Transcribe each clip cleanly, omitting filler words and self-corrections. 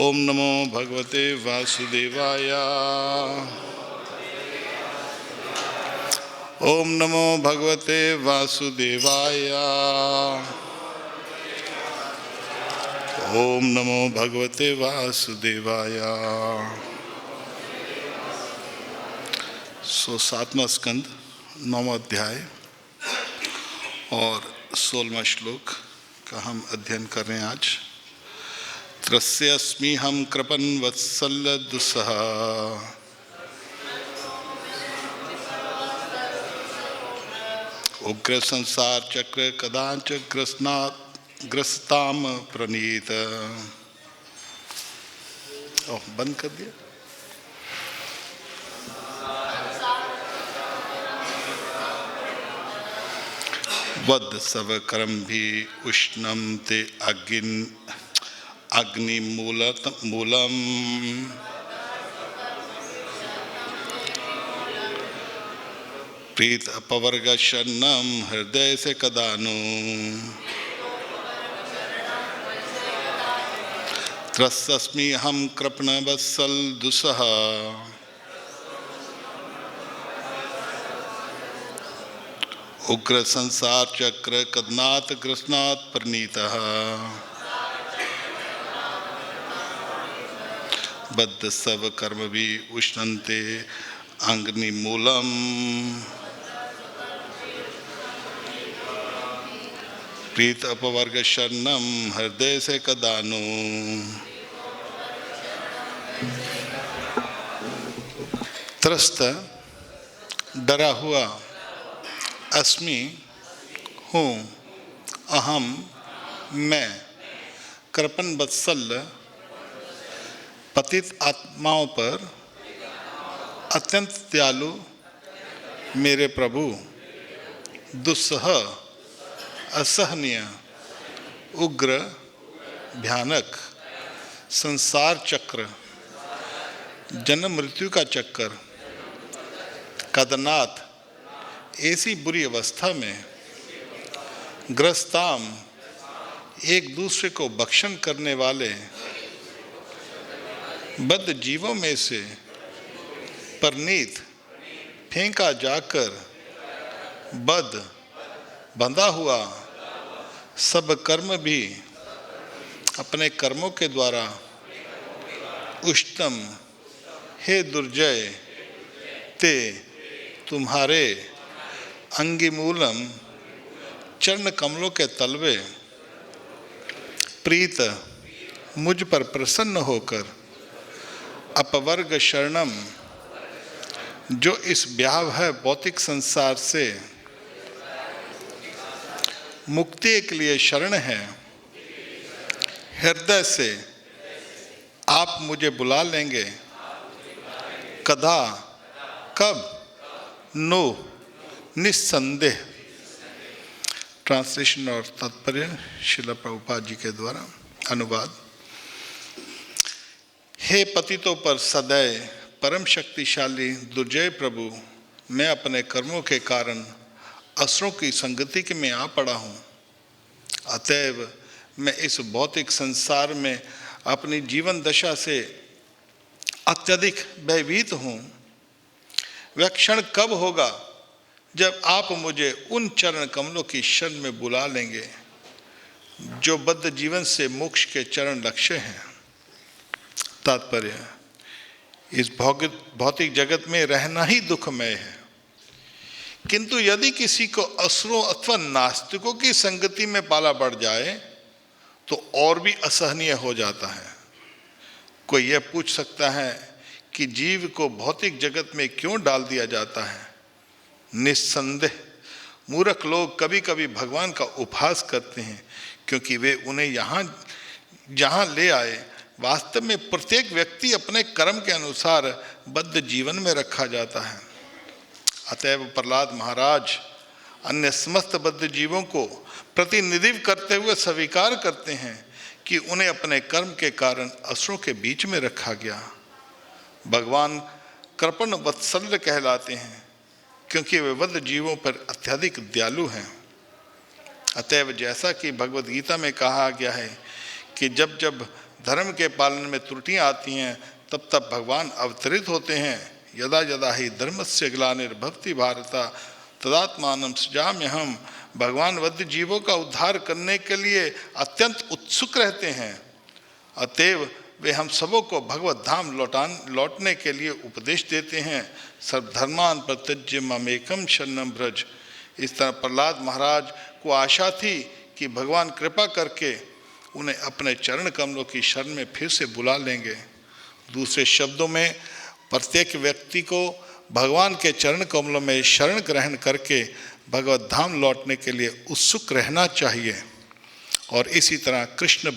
ओम नमो भगवते वासुदेवाय। ओम नमो भगवते वासुदेवाय। ओम नमो भगवते वासुदेवाय। सातवां स्कंद 9वां अध्याय और 16वां श्लोक का हम अध्ययन कर रहे हैं आज। त्रस्यस्मि हम कृपन् वत्सल दुस्सह उग्र संसार चक्र कदांच ग्रस्ताम प्रणीत। बंद कर दिया। वद सब कर्म भी उष्णम ते अग्निमूलम प्रीत अपवर्ग शरणम हृदय से कदानु। त्रस्यस्मि हम कृपण वत्सल दुस्सह उग्र संसार चक्र कदनात् ग्रसनात् प्रणीतः। बद्ध सब कर्म भी उष्णन्ते अग्निमूलम प्रीत अपवर्ग शरणम हृदय से कदानु। त्रस्त डरा हुआ, अस्मि हूँ, अहम मैं, कृपण वत्सल पतित आत्माओं पर अत्यंत दयालु मेरे प्रभु, दुस्सह असहनीय उग्र भयानक संसार चक्र जन्म मृत्यु का चक्कर कदनाथ ऐसी बुरी अवस्था में ग्रस्ताम एक दूसरे को भक्षण करने वाले बद्ध जीवों में से परनीत फेंका जाकर बद्ध बंधा हुआ सब कर्म भी अपने कर्मों के द्वारा उष्णम हे दुर्जय ते तुम्हारे अंगिमूलम चरण कमलों के तलवे प्रीत मुझ पर प्रसन्न होकर अपवर्ग शरणम जो इस व्यावह भौतिक संसार से मुक्ति के लिए शरण है, हृदय से आप मुझे बुला लेंगे। कदा कब नो निस्संदेह। ट्रांसलेशन और तात्पर्य श्रील प्रभुपाद जी के द्वारा अनुवाद। हे पतितों पर सदैव परम शक्तिशाली दुर्जय प्रभु, मैं अपने कर्मों के कारण असुरों की संगति में आ पड़ा हूँ। अतएव मैं इस भौतिक संसार में अपनी जीवन दशा से अत्यधिक भयभीत हूँ। वह क्षण कब होगा जब आप मुझे उन चरण कमलों की शरण में बुला लेंगे जो बद्ध जीवन से मोक्ष के चरण लक्ष्य हैं। तात्पर्य, इस भौतिक जगत में रहना ही दुखमय है, किंतु यदि किसी को असुरों अथवा नास्तिकों की संगति में पाला बढ़ जाए तो और भी असहनीय हो जाता है। कोई यह पूछ सकता है कि जीव को भौतिक जगत में क्यों डाल दिया जाता है। निस्संदेह मूर्ख लोग कभी कभी भगवान का उपहास करते हैं, क्योंकि वे उन्हें जहाँ ले आए। वास्तव में प्रत्येक व्यक्ति अपने कर्म के अनुसार बद्ध जीवन में रखा जाता है। अतएव प्रहलाद महाराज अन्य समस्त बद्ध जीवों को प्रतिनिधित्व करते हुए स्वीकार करते हैं कि उन्हें अपने कर्म के कारण असुरों के बीच में रखा गया। भगवान कृपण वत्सल कहलाते हैं क्योंकि वे बद्ध जीवों पर अत्यधिक दयालु हैं। अतएव जैसा कि भगवद गीता में कहा गया है कि जब जब धर्म के पालन में त्रुटियां आती हैं, तब तब भगवान अवतरित होते हैं। यदा यदा ही धर्मस्य ग्लानिर्भवति भारत तदात्मानं सृजाम्यहम्। भगवान बद्ध जीवों का उद्धार करने के लिए अत्यंत उत्सुक रहते हैं, अतएव वे हम सबों को भगवत धाम लौटने के लिए उपदेश देते हैं। सर्वधर्मान प्रत्यज्य ममेकम शरणं व्रज। इस तरह प्रहलाद महाराज को आशा थी कि भगवान कृपा करके उन्हें अपने चरण कमलों की शरण में फिर से बुला लेंगे। दूसरे शब्दों में, प्रत्येक व्यक्ति को भगवान के चरण कमलों में शरण ग्रहण करके भगवत धाम लौटने के लिए उत्सुक रहना चाहिए और इसी तरह कृष्ण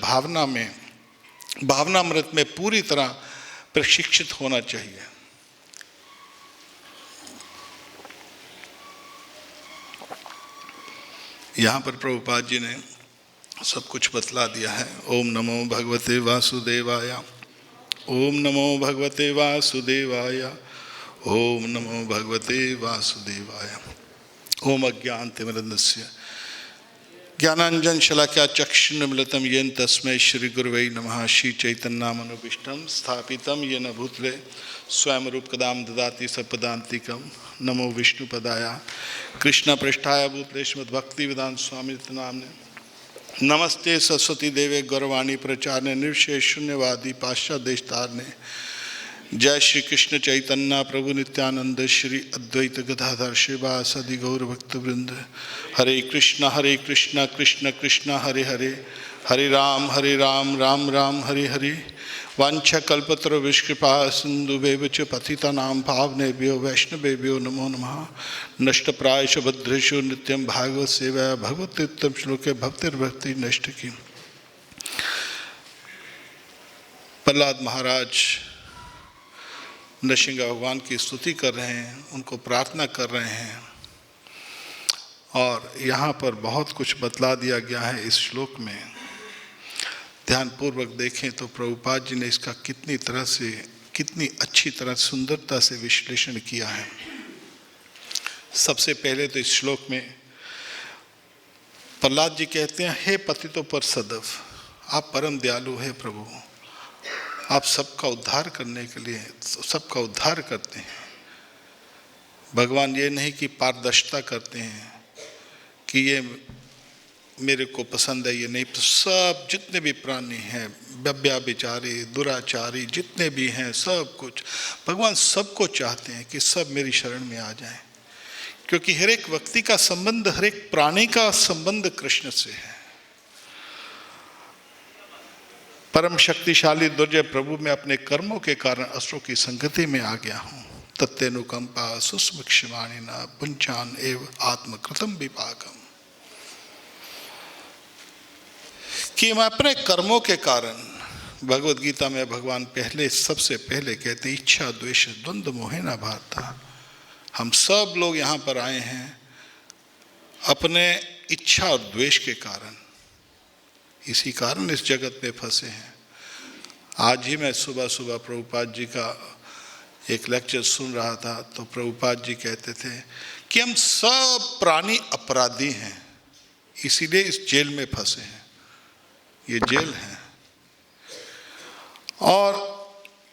भावनामृत में पूरी तरह प्रशिक्षित होना चाहिए। यहाँ पर प्रभुपाद जी ने सब कुछ बतला दिया है। ओम नमो भगवते वासुदेवाय, ओम नमो भगवते वासुदेवाय, ओम नमो भगवते वासुदेवाय। ओम अज्ञानतिमिरन्धस्य ज्ञानांजन शलाक्या चक्षुर्मिलितं येन तस्मै श्री गुरुवे नमः। श्री चैतन्यमनोभीष्टं स्थापितं येन भूतले स्वयं रूप कदाम ददाति सपदान्तिकं। नमो विष्णुपदाय कृष्णपृष्ठाय भूतले श्रीमद्भक्ति वेदांत स्वामी नामने। नमस्ते सरस्वती देवे गौरवाणी प्रचारने निर्विशेष शून्यवादी पाश्चात्य देशतारने। जय श्री कृष्ण चैतन्य प्रभु नित्यानंद श्री अद्वैत गदाधर श्रीवासदि गौर भक्तवृंद। हरे कृष्ण कृष्ण कृष्ण हरे हरे, हरे राम राम राम हरे हरे। वांछा कल्पतरु विष्कृपा सिंधुभ्येव च पतितानां पावनेभ्यो वैष्णवेभ्यो नमो नमः। नष्टप्रायेषु भद्रेषु नित्यं भागवत सेवया भगवते उत्तम श्लोके भक्तिर्भक्ति नष्ट की। प्रहलाद महाराज नृसिंह भगवान की स्तुति कर रहे हैं, उनको प्रार्थना कर रहे हैं और यहाँ पर बहुत कुछ बतला दिया गया है इस श्लोक में। ध्यानपूर्वक देखें तो प्रभुपाद जी ने इसका कितनी अच्छी तरह सुंदरता से विश्लेषण किया है। सबसे पहले तो इस श्लोक में प्रहलाद जी कहते हैं, हे पतितों पर सदैव, आप परम दयालु है प्रभु, आप सबका उद्धार करने के लिए सबका उद्धार करते हैं। भगवान ये नहीं कि पारदर्शिता करते हैं कि ये मेरे को पसंद है, ये नहीं। सब जितने भी प्राणी हैं, व्यभिचारी दुराचारी जितने भी हैं, सब कुछ भगवान सबको चाहते हैं कि सब मेरी शरण में आ जाएं, क्योंकि हर एक व्यक्ति का संबंध, हर एक प्राणी का संबंध कृष्ण से है। परम शक्तिशाली दुर्जय प्रभु मैं अपने कर्मों के कारण असुरों की संगति में आ गया हूँ। तत्तेनुकंपा सुस्मिक्षमाणि न पुंचान एव आत्मकृतम विपाकम। कि मैं अपने कर्मों के कारण, भगवद गीता में भगवान सबसे पहले कहते इच्छा द्वेष द्वंद्व मोहेना भारता। हम सब लोग यहाँ पर आए हैं अपने इच्छा और द्वेष के कारण, इसी कारण इस जगत में फंसे हैं। आज ही मैं सुबह सुबह प्रभुपाद जी का एक लेक्चर सुन रहा था, तो प्रभुपाद जी कहते थे कि हम सब प्राणी अपराधी हैं, इसीलिए इस जेल में फंसे हैं। ये जेल है और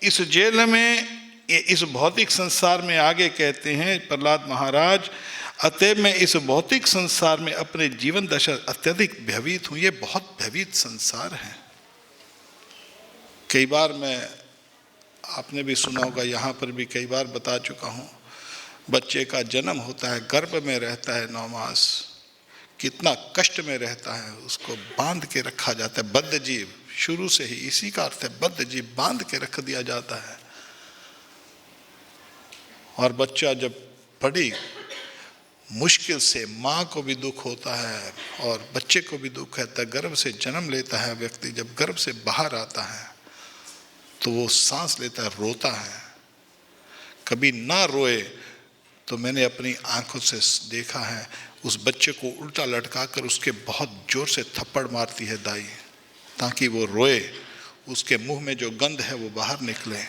इस जेल में, इस भौतिक संसार में, आगे कहते हैं प्रहलाद महाराज, अतएव मैं इस भौतिक संसार में अपने जीवन दशा अत्यधिक भयभीत हूँ। ये बहुत भयभीत संसार है। कई बार आपने भी सुना होगा, यहाँ पर भी कई बार बता चुका हूँ, बच्चे का जन्म होता है, गर्भ में रहता है 9 मास, कितना कष्ट में रहता है, उसको बांध के रखा जाता है। बद्ध जीव, शुरू से ही इसी का अर्थ है, बद्ध जीव, बांध के रख दिया जाता है। और बच्चा जब बड़ी मुश्किल से, माँ को भी दुख होता है और बच्चे को भी दुख रहता है, गर्भ से जन्म लेता है व्यक्ति, जब गर्भ से बाहर आता है तो वो सांस लेता है, रोता है। कभी ना रोए तो मैंने अपनी आंखों से देखा है, उस बच्चे को उल्टा लटका कर उसके बहुत जोर से थप्पड़ मारती है दाई, ताकि वो रोए, उसके मुंह में जो गंध है वो बाहर निकले।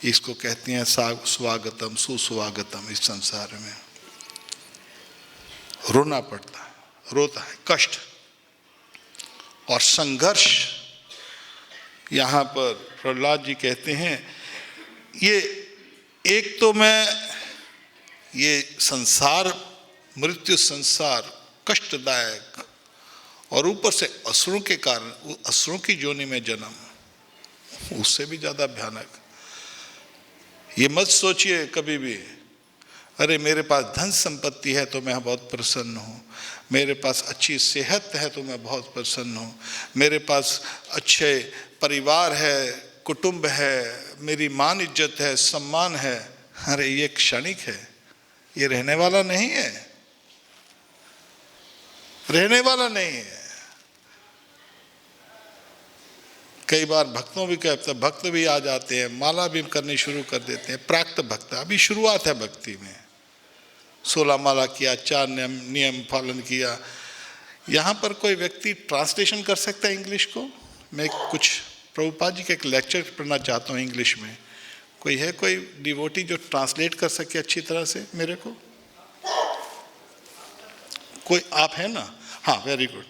इसको कहते हैं स्वागतम सुस्वागतम। इस संसार में रोना पड़ता है, रोता है, कष्ट और संघर्ष यहाँ पर प्रहलाद जी कहते हैं, ये एक तो मैं ये संसार, मृत्यु संसार कष्टदायक, और ऊपर से असुरों के कारण, असुरों की योनि में जन्म, उससे भी ज़्यादा भयानक। ये मत सोचिए कभी भी, अरे मेरे पास धन संपत्ति है तो मैं बहुत प्रसन्न हूँ, मेरे पास अच्छी सेहत है तो मैं बहुत प्रसन्न हूँ, मेरे पास अच्छे परिवार है, कुटुंब है, मेरी मान इज्जत है, सम्मान है। अरे ये क्षणिक है, ये रहने वाला नहीं है, रहने वाला नहीं है। कई बार भक्तों भी कहते, भक्त भी आ जाते हैं, माला भी करनी शुरू कर देते हैं, प्राक्त भक्त, अभी शुरुआत है भक्ति में, 16 माला किया, 4 नियम पालन किया। यहाँ पर कोई व्यक्ति ट्रांसलेशन कर सकता है इंग्लिश को? मैं कुछ प्रभुपाद जी का एक लेक्चर पढ़ना चाहता हूँ इंग्लिश में, कोई है कोई डिवोटी जो ट्रांसलेट कर सके अच्छी तरह से मेरे को? कोई आप है ना? हाँ, वेरी गुड।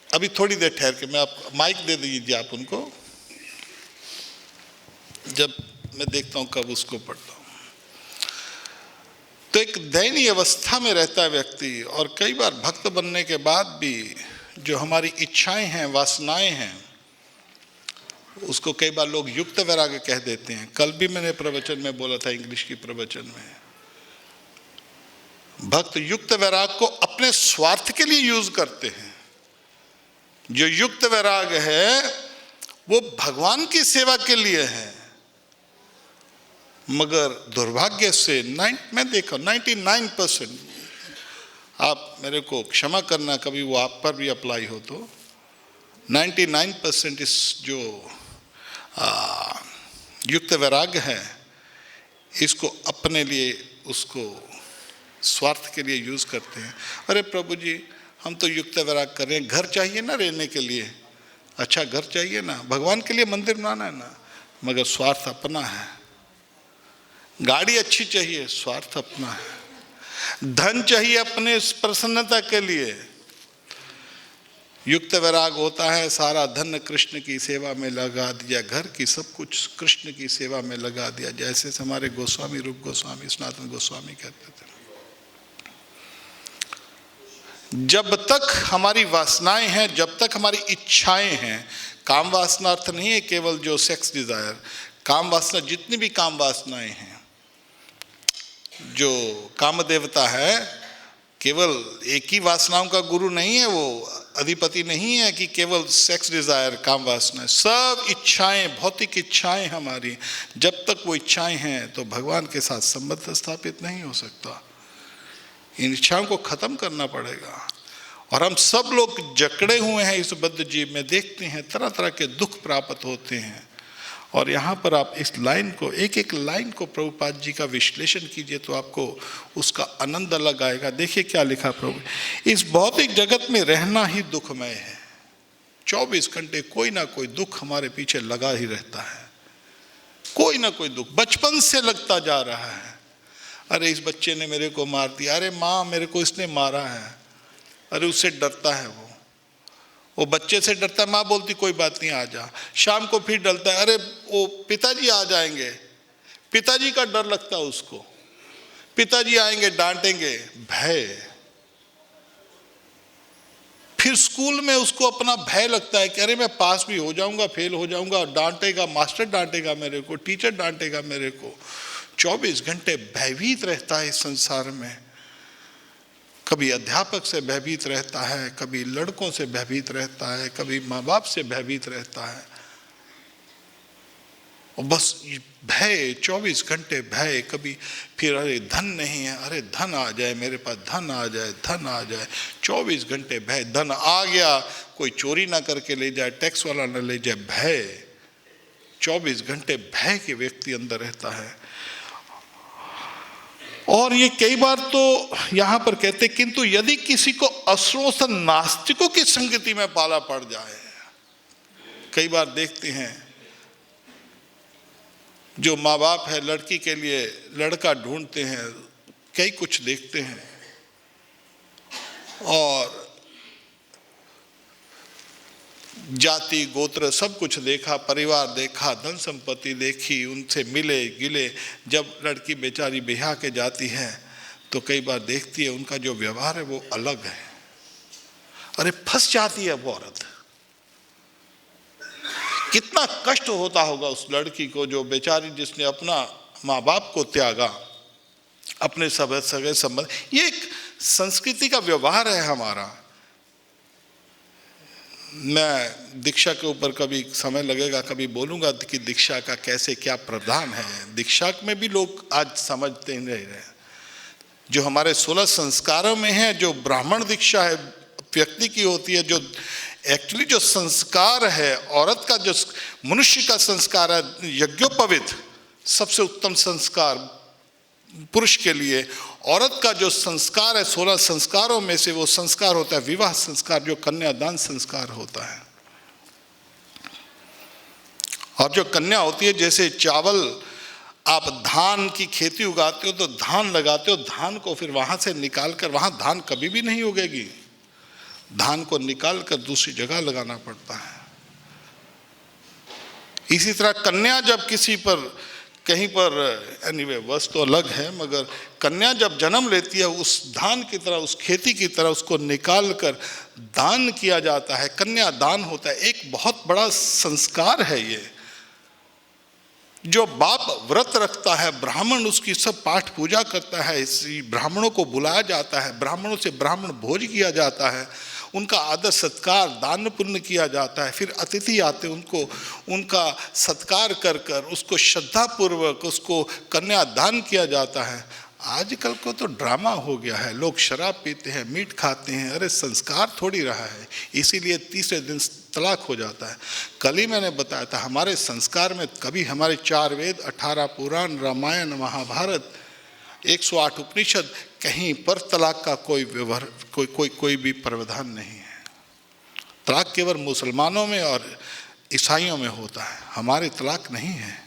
अभी थोड़ी देर ठहर के मैं आप माइक दे दीजिए आप उनको, जब मैं देखता हूँ कब उसको पढ़ता हूँ। तो एक दयनीय अवस्था में रहता है व्यक्ति, और कई बार भक्त बनने के बाद भी जो हमारी इच्छाएं हैं, वासनाएं हैं, उसको कई बार लोग युक्त वैराग्य कह देते हैं। कल भी मैंने प्रवचन में बोला था, इंग्लिश की प्रवचन में, भक्त युक्त वैराग को अपने स्वार्थ के लिए यूज करते हैं। जो युक्त वैराग है वो भगवान की सेवा के लिए है, मगर दुर्भाग्य से मैं देखा 99%, आप मेरे को क्षमा करना कभी वो आप पर भी अप्लाई हो तो, 99% इस जो युक्त वैराग्य है, इसको अपने लिए, उसको स्वार्थ के लिए यूज करते हैं। अरे प्रभु जी, हम तो युक्त वैराग कर रहे हैं, घर चाहिए ना रहने के लिए, अच्छा घर चाहिए ना, भगवान के लिए मंदिर बनाना है ना, मगर स्वार्थ अपना है। गाड़ी अच्छी चाहिए, स्वार्थ अपना है। धन चाहिए अपने प्रसन्नता के लिए, युक्त वैराग होता है सारा धन कृष्ण की सेवा में लगा दिया, घर की सब कुछ कृष्ण की सेवा में लगा दिया, जैसे हमारे गोस्वामी, रूप गोस्वामी, सनातन गोस्वामी कहते थे। जब तक हमारी वासनाएं हैं, जब तक हमारी इच्छाएं हैं, काम वासना अर्थ नहीं है केवल जो सेक्स डिजायर, काम वासना, जितनी भी काम वासनाएं हैं, जो काम देवता है केवल एक ही वासनाओं का गुरु नहीं है, वो अधिपति नहीं है कि केवल सेक्स डिजायर, काम वासना, सब इच्छाएं, भौतिक इच्छाएं हमारी, जब तक वो इच्छाएं हैं तो भगवान के साथ संबंध स्थापित नहीं हो सकता। इन इच्छाओं को खत्म करना पड़ेगा। और हम सब लोग जकड़े हुए हैं इस बद्ध जीव में, देखते हैं तरह तरह के दुख प्राप्त होते हैं। और यहाँ पर आप इस लाइन को, एक एक लाइन को प्रभुपाद जी का विश्लेषण कीजिए तो आपको उसका आनंद अलग आएगा। देखिए क्या लिखा प्रभु, इस भौतिक जगत में रहना ही दुखमय है, 24 घंटे कोई ना कोई दुख हमारे पीछे लगा ही रहता है, कोई ना कोई दुख बचपन से लगता जा रहा है। अरे इस बच्चे ने मेरे को मार दिया, अरे माँ मेरे को इसने मारा है, अरे उससे डरता है, वो बच्चे से डरता है, माँ बोलती कोई बात नहीं आ जा। शाम को फिर डरता है, अरे वो पिताजी आ जाएंगे, पिताजी का डर लगता है उसको, पिताजी आएंगे डांटेंगे, भय। फिर स्कूल में उसको अपना भय लगता है कि अरे मैं पास भी हो जाऊंगा, फेल हो जाऊंगा, डांटेगा मास्टर, डांटेगा मेरे को, टीचर डांटेगा मेरे को। 24 घंटे भयभीत रहता है इस संसार में, कभी अध्यापक से भयभीत रहता है, कभी लड़कों से भयभीत रहता है, कभी माँ बाप से भयभीत रहता है, और बस भय, 24 घंटे भय। कभी फिर अरे धन नहीं है, अरे धन आ जाए मेरे पास, धन आ जाए, धन आ जाए, 24 घंटे भय। धन आ गया, कोई चोरी ना करके ले जाए, टैक्स वाला ना ले जाए, भय। 24 घंटे भय के व्यक्ति अंदर रहता है। और ये कई बार तो यहां पर कहते, किंतु यदि किसी को असुरों से नास्तिकों की संगति में पाला पड़ जाए, कई बार देखते हैं जो माँ बाप है लड़की के लिए लड़का ढूंढते हैं, कई कुछ देखते हैं, और जाति गोत्र सब कुछ देखा, परिवार देखा, धन संपत्ति देखी, उनसे मिले गिले। जब लड़की बेचारी ब्याह के जाती है तो कई बार देखती है उनका जो व्यवहार है वो अलग है। अरे फंस जाती है वो औरत। कितना कष्ट होता होगा उस लड़की को जो बेचारी जिसने अपना माँ बाप को त्यागा, अपने सब सगे संबंध। ये एक संस्कृति का व्यवहार है हमारा। मैं दीक्षा के ऊपर कभी समय लगेगा, कभी बोलूँगा कि दीक्षा का कैसे क्या प्रावधान है। दीक्षा में भी लोग आज समझते नहीं रहे। जो हमारे 16 संस्कारों में है, जो ब्राह्मण दीक्षा है व्यक्ति की होती है, जो एक्चुअली जो संस्कार है औरत का, जो मनुष्य का संस्कार है यज्ञोपवीत, सबसे उत्तम संस्कार पुरुष के लिए। औरत का जो संस्कार है 16 संस्कारों में से वो संस्कार होता है विवाह संस्कार, जो कन्यादान संस्कार होता है। और जो कन्या होती है, जैसे चावल आप धान की खेती उगाते हो तो धान लगाते हो, धान को फिर वहां से निकाल कर, वहां धान कभी भी नहीं उगेगी, धान को निकाल कर दूसरी जगह लगाना पड़ता है। इसी तरह कन्या जब किसी पर कहीं पर, एनीवे वर्ष तो अलग है, मगर कन्या जब जन्म लेती है उस धान की तरह, उस खेती की तरह उसको निकाल कर दान किया जाता है। कन्या दान होता है। एक बहुत बड़ा संस्कार है ये। जो बाप व्रत रखता है, ब्राह्मण उसकी सब पाठ पूजा करता है, इसी ब्राह्मणों को बुलाया जाता है, ब्राह्मणों से ब्राह्मण भोज किया जाता है, उनका आदर सत्कार दान पुण्य किया जाता है। फिर अतिथि आते उनको उनका सत्कार कर कर उसको श्रद्धापूर्वक उसको कन्यादान किया जाता है। आजकल को तो ड्रामा हो गया है, लोग शराब पीते हैं, मीट खाते हैं। अरे संस्कार थोड़ी रहा है, इसीलिए तीसरे दिन तलाक हो जाता है। कल ही मैंने बताया था हमारे संस्कार में कभी हमारे 4 वेद, 18 पुराण, रामायण, महाभारत, 108 उपनिषद, कहीं पर तलाक का कोई व्यवहार कोई भी प्रावधान नहीं है। तलाक केवल मुसलमानों में और ईसाइयों में होता है, हमारे तलाक नहीं है।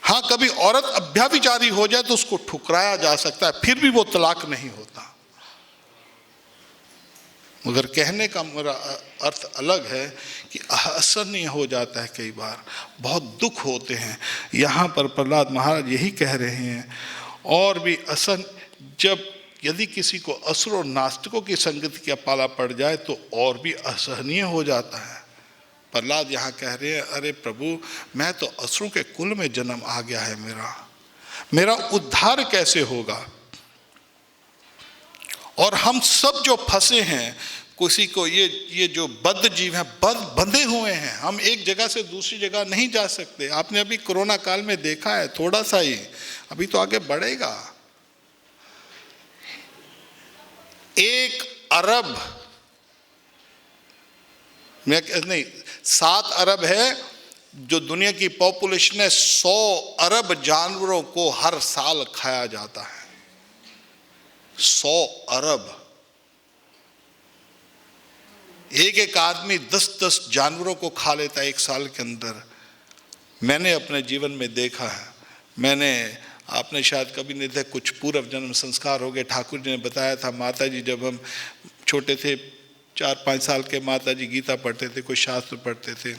हाँ, कभी औरत अभ्याभिचारी हो जाए तो उसको ठुकराया जा सकता है, फिर भी वो तलाक नहीं होता। मगर कहने का मेरा अर्थ अलग है कि असहनीय हो जाता है, कई बार बहुत दुख होते हैं। यहाँ पर प्रहलाद महाराज यही कह रहे हैं। और भी असहन, जब यदि किसी को असुर और नास्तिकों की संगति का पाला पड़ जाए तो और भी असहनीय हो जाता है। प्रहलाद यहाँ कह रहे हैं, अरे प्रभु, मैं तो असुरों के कुल में जन्म आ गया है, मेरा उद्धार कैसे होगा। और हम सब जो फंसे हैं, किसी को ये जो बद्ध जीव हैं, बंधे हुए हैं। हम एक जगह से दूसरी जगह नहीं जा सकते। आपने अभी कोरोना काल में देखा है, थोड़ा सा ही, अभी तो आगे बढ़ेगा। 1 अरब नहीं 7 अरब है जो दुनिया की पॉपुलेशन है। 100 अरब जानवरों को हर साल खाया जाता है। 100 अरब। एक आदमी 10-10 जानवरों को खा लेता है एक साल के अंदर। मैंने अपने जीवन में देखा है। आपने शायद कभी नहीं देखा, कुछ पूर्व जन्म संस्कार हो गए। ठाकुर जी ने बताया था, माता जी जब हम छोटे थे 4-5 साल के, माता जी गीता पढ़ते थे, कोई शास्त्र पढ़ते थे,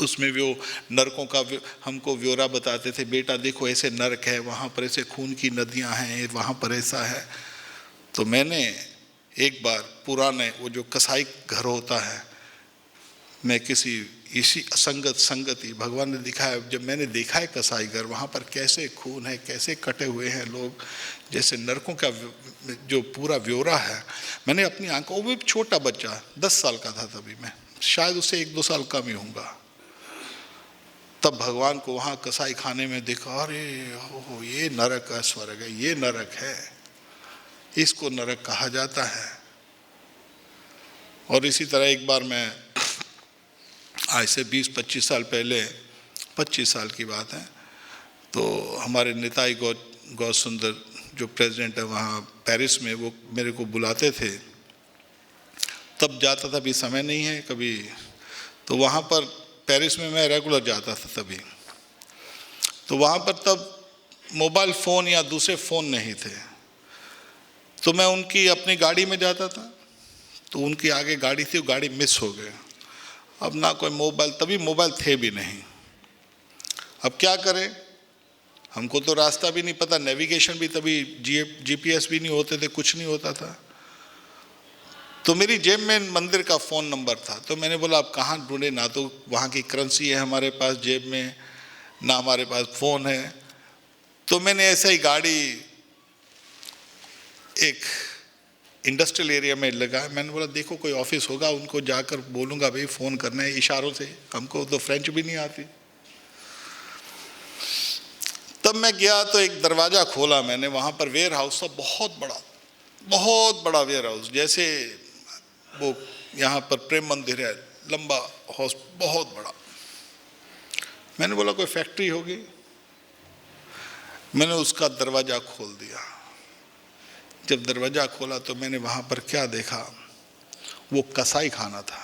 उसमें वो नरकों का हमको ब्यौरा बताते थे। बेटा देखो ऐसे नरक है, वहाँ पर ऐसे खून की नदियाँ हैं, वहाँ पर ऐसा है। तो मैंने एक बार पुराने वो जो कसाई घर होता है, मैं किसी इसी संगति भगवान ने दिखाया, जब मैंने देखा है कसाई घर, वहाँ पर कैसे खून है, कैसे कटे हुए हैं लोग, जैसे नरकों का जो पूरा ब्यौरा है, मैंने अपनी आंखों, वो भी छोटा बच्चा 10 साल का था तभी, मैं शायद उससे 1-2 साल कम ही होऊंगा, तब भगवान को वहाँ कसाई खाने में देखा। अरे हो, ये नरक है, स्वर्ग है, ये नरक है, इसको नरक कहा जाता है। और इसी तरह एक बार मैं आज से 20-25 साल पहले, 25 साल की बात है, तो हमारे निताई गौ सुंदर जो प्रेसिडेंट है वहाँ पेरिस में, वो मेरे को बुलाते थे। तब जाता था, अभी समय नहीं है कभी, तो वहाँ पर पेरिस में मैं रेगुलर जाता था तभी। तो वहाँ पर तब मोबाइल फ़ोन या दूसरे फ़ोन नहीं थे, तो मैं उनकी अपनी गाड़ी में जाता था, तो उनकी आगे गाड़ी थी, वो गाड़ी मिस हो गई। अब ना कोई मोबाइल, तभी मोबाइल थे भी नहीं। अब क्या करें, हमको तो रास्ता भी नहीं पता, नेविगेशन भी तभी जीपीएस भी नहीं होते थे, कुछ नहीं होता था। तो मेरी जेब में मंदिर का फ़ोन नंबर था, तो मैंने बोला अब कहाँ ढूंढे, ना तो वहाँ की करेंसी है हमारे पास जेब में, ना हमारे पास फ़ोन है। तो मैंने ऐसे ही गाड़ी एक इंडस्ट्रियल एरिया में लगाया। मैंने बोला देखो कोई ऑफिस होगा, उनको जाकर बोलूँगा भाई फ़ोन करना है, इशारों से, हमको तो फ्रेंच भी नहीं आती। तब मैं गया तो एक दरवाज़ा खोला मैंने, वहाँ पर वेयर हाउस था, बहुत बड़ा वेयर हाउस, जैसे वो यहाँ पर प्रेम मंदिर है, लंबा हाउस, बहुत बड़ा। मैंने बोला कोई फैक्ट्री होगी। मैंने उसका दरवाज़ा खोल दिया। जब दरवाज़ा खोला तो मैंने वहाँ पर क्या देखा, वो कसाई खाना था।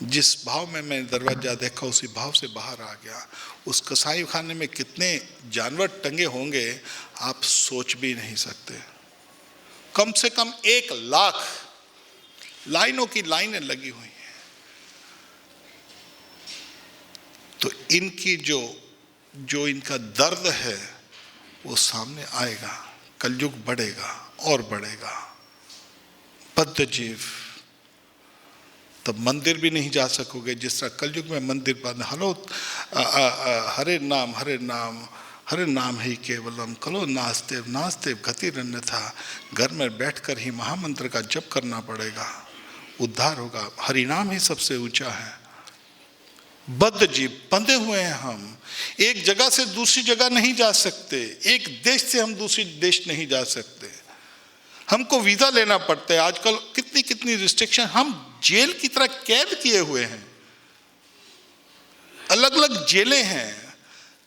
जिस भाव में मैंने दरवाज़ा देखा उसी भाव से बाहर आ गया। उस कसाई खाने में कितने जानवर टंगे होंगे आप सोच भी नहीं सकते। कम से कम 1 लाख लाइनों की लाइनें लगी हुई हैं। तो इनकी जो इनका दर्द है वो सामने आएगा। कलयुग बढ़ेगा और बढ़ेगा। बद्ध जीव, तब मंदिर भी नहीं जा सकोगे जिस तरह कलयुग में मंदिर बंद। हरे नाम हरे नाम हरे नाम ही केवलम, कलो नास्तेव नास्तेव गतिरन्यथा। घर में बैठकर ही महामंत्र का जप करना पड़ेगा, उद्धार होगा। हरिनाम ही सबसे ऊंचा है। बद्ध जीव, बंधे हुए हैं हम। एक जगह से दूसरी जगह नहीं जा सकते, एक देश से हम दूसरी देश नहीं जा सकते। हमको वीजा लेना पड़ता है। आजकल कितनी रिस्ट्रिक्शन, हम जेल की तरह कैद किए हुए हैं। अलग अलग जेलें हैं।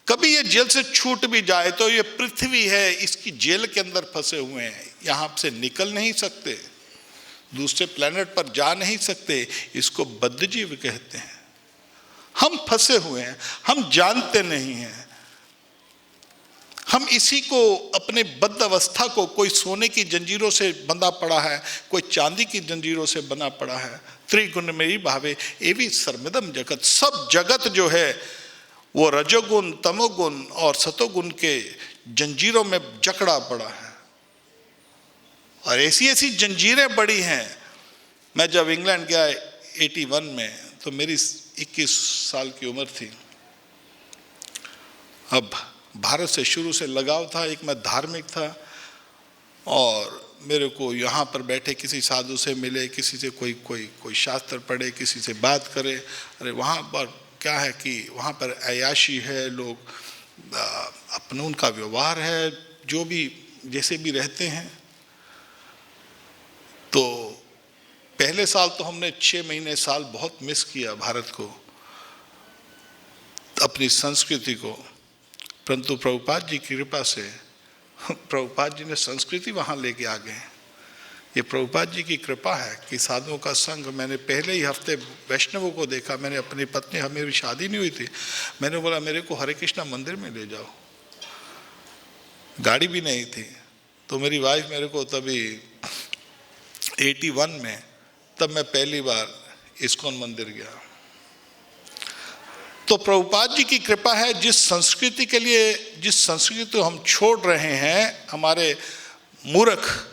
कभी ये जेल से छूट भी जाए तो ये पृथ्वी है, इसकी जेल के अंदर फंसे हुए हैं। यहां से निकल नहीं सकते, दूसरे प्लेनेट पर जा नहीं सकते। इसको बद्ध जीव कहते हैं। हम फंसे हुए हैं, हम जानते नहीं हैं। हम इसी को, अपने बद्ध अवस्था को, कोई सोने की जंजीरों से बंधा पड़ा है, कोई चांदी की जंजीरों से बंधा पड़ा है। त्रिगुण में ही भावे एवी सर्वमिदं जगत। सब जगत जो है वो रजोगुण, तमोगुण और सतोगुण के जंजीरों में जकड़ा पड़ा है। और ऐसी ऐसी जंजीरें बड़ी हैं। मैं जब इंग्लैंड गया 81 में, तो मेरी 21 साल की उम्र थी। अब भारत से शुरू से लगाव था। एक मैं धार्मिक था और मेरे को यहाँ पर बैठे किसी साधु से मिले, किसी से कोई शास्त्र पढ़े, किसी से बात करे। अरे वहाँ पर क्या है कि वहाँ पर अय्याशी है, लोग अपना उनका व्यवहार है, जो भी जैसे भी रहते हैं। तो पहले साल तो हमने 6 महीने साल बहुत मिस किया भारत को, अपनी संस्कृति को। परंतु प्रभुपाद जी की कृपा से प्रभुपाद जी ने संस्कृति वहाँ लेके आ गए। ये प्रभुपाद जी की कृपा है कि साधुओं का संग। मैंने पहले ही हफ्ते वैष्णवों को देखा। मैंने अपनी पत्नी, मेरी शादी नहीं हुई थी, मैंने बोला मेरे को हरे कृष्णा मंदिर में ले जाओ। गाड़ी भी नहीं थी। तो मेरी वाइफ मेरे को तभी 81 में, तब मैं पहली बार इस्कॉन मंदिर गया। तो प्रभुपाद जी की कृपा है। जिस संस्कृति के लिए, जिस संस्कृति को हम छोड़ रहे हैं, हमारे मूर्ख,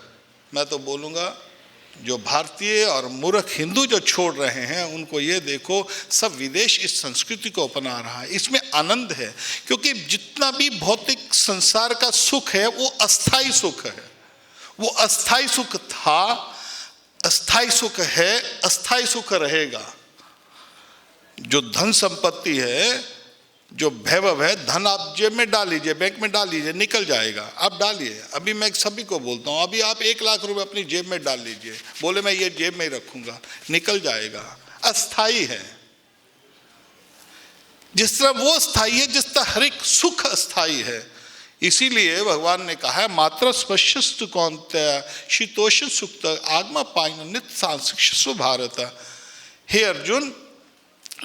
मैं तो बोलूँगा जो भारतीय और मूर्ख हिंदू जो छोड़ रहे हैं, उनको ये देखो, सब विदेश इस संस्कृति को अपना रहा है। इसमें आनंद है, क्योंकि जितना भी भौतिक संसार का सुख है वो अस्थाई सुख है। वो अस्थाई सुख था, अस्थाई सुख है, अस्थाई सुख रहेगा। जो धन संपत्ति है, जो वैभव है, धन आप जेब में डाल लीजिए, बैंक में डाल लीजिए, निकल जाएगा। आप डालिए। अभी मैं सभी को बोलता हूँ, अभी आप 1 लाख रुपए अपनी जेब में डाल लीजिए, बोले मैं ये जेब में ही रखूंगा, निकल जाएगा। अस्थाई है। जिस तरह वो अस्थाई है, जिस तरह हर एक सुख अस्थाई है। इसीलिए भगवान ने कहा है, मात्र स्पश्यस्तु कौन्तेय शीतोष्ण सुक्त आगमा पाइन नित सांशिक्षु भारत। हे अर्जुन,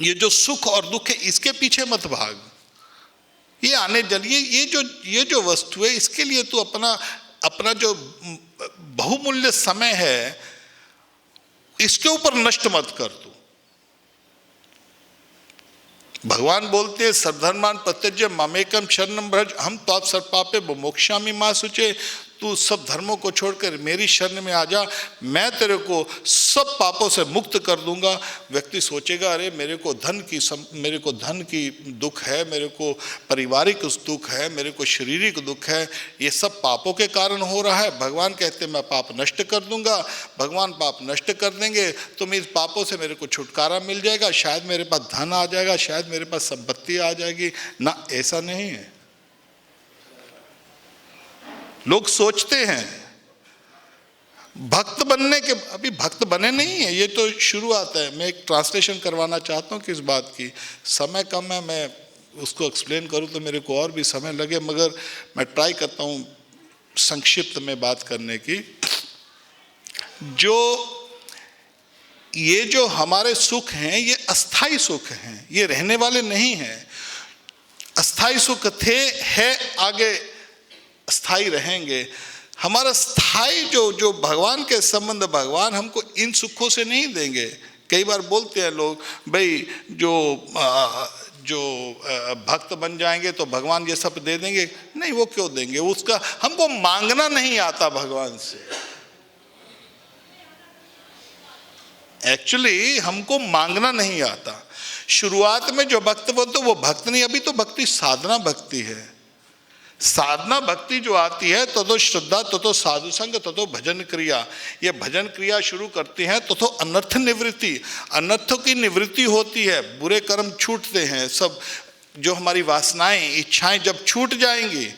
ये जो सुख और दुख है, इसके पीछे मत भाग। ये आने जलिए, ये जो वस्तु है, इसके लिए तू अपना जो बहुमूल्य समय है, इसके ऊपर नष्ट मत कर तू। भगवान बोलते हैं सर्वधर्मान् परित्यज्य मामेकं शरणं व्रज अहं त्वा सर्वपापेभ्यो विमोक्ष्यामि मा शुचे। तू सब धर्मों को छोड़कर मेरी शरण में आ जा, मैं तेरे को सब पापों से मुक्त कर दूंगा। व्यक्ति सोचेगा अरे मेरे को धन की दुख है, मेरे को पारिवारिक दुख है, मेरे को शारीरिक दुख है, ये सब पापों के कारण हो रहा है। भगवान कहते हैं मैं पाप नष्ट कर दूंगा। भगवान पाप नष्ट कर देंगे तो मैं इस पापों से मेरे को छुटकारा मिल जाएगा, शायद मेरे पास धन आ जाएगा, शायद मेरे पास संपत्ति आ जाएगी। ना, ऐसा नहीं है। लोग सोचते हैं भक्त बनने के, अभी भक्त बने नहीं है, ये तो शुरुआत है। मैं एक ट्रांसलेशन करवाना चाहता हूँ कि इस बात की, समय कम है, मैं उसको एक्सप्लेन करूँ तो मेरे को और भी समय लगे, मगर मैं ट्राई करता हूँ संक्षिप्त में बात करने की। ये जो हमारे सुख हैं ये अस्थाई सुख हैं, ये रहने वाले नहीं हैं। अस्थाई सुख थे, है, आगे स्थाई रहेंगे। हमारा स्थाई जो भगवान के संबंध, भगवान हमको इन सुखों से नहीं देंगे। कई बार बोलते हैं लोग भाई जो भक्त बन जाएंगे तो भगवान ये सब दे देंगे। नहीं, वो क्यों देंगे, उसका हमको मांगना नहीं आता भगवान से। एक्चुअली हमको मांगना नहीं आता। शुरुआत में जो भक्त बोलते वो भक्त नहीं, अभी तो भक्ति साधना भक्ति है। साधना भक्ति जो आती है तो श्रद्धा, तो साधु संग, तो भजन क्रिया। ये भजन क्रिया शुरू करती हैं तो अनर्थ निवृत्ति, अनर्थों की निवृत्ति होती है, बुरे कर्म छूटते हैं। सब जो हमारी वासनाएं, इच्छाएं जब छूट जाएंगी,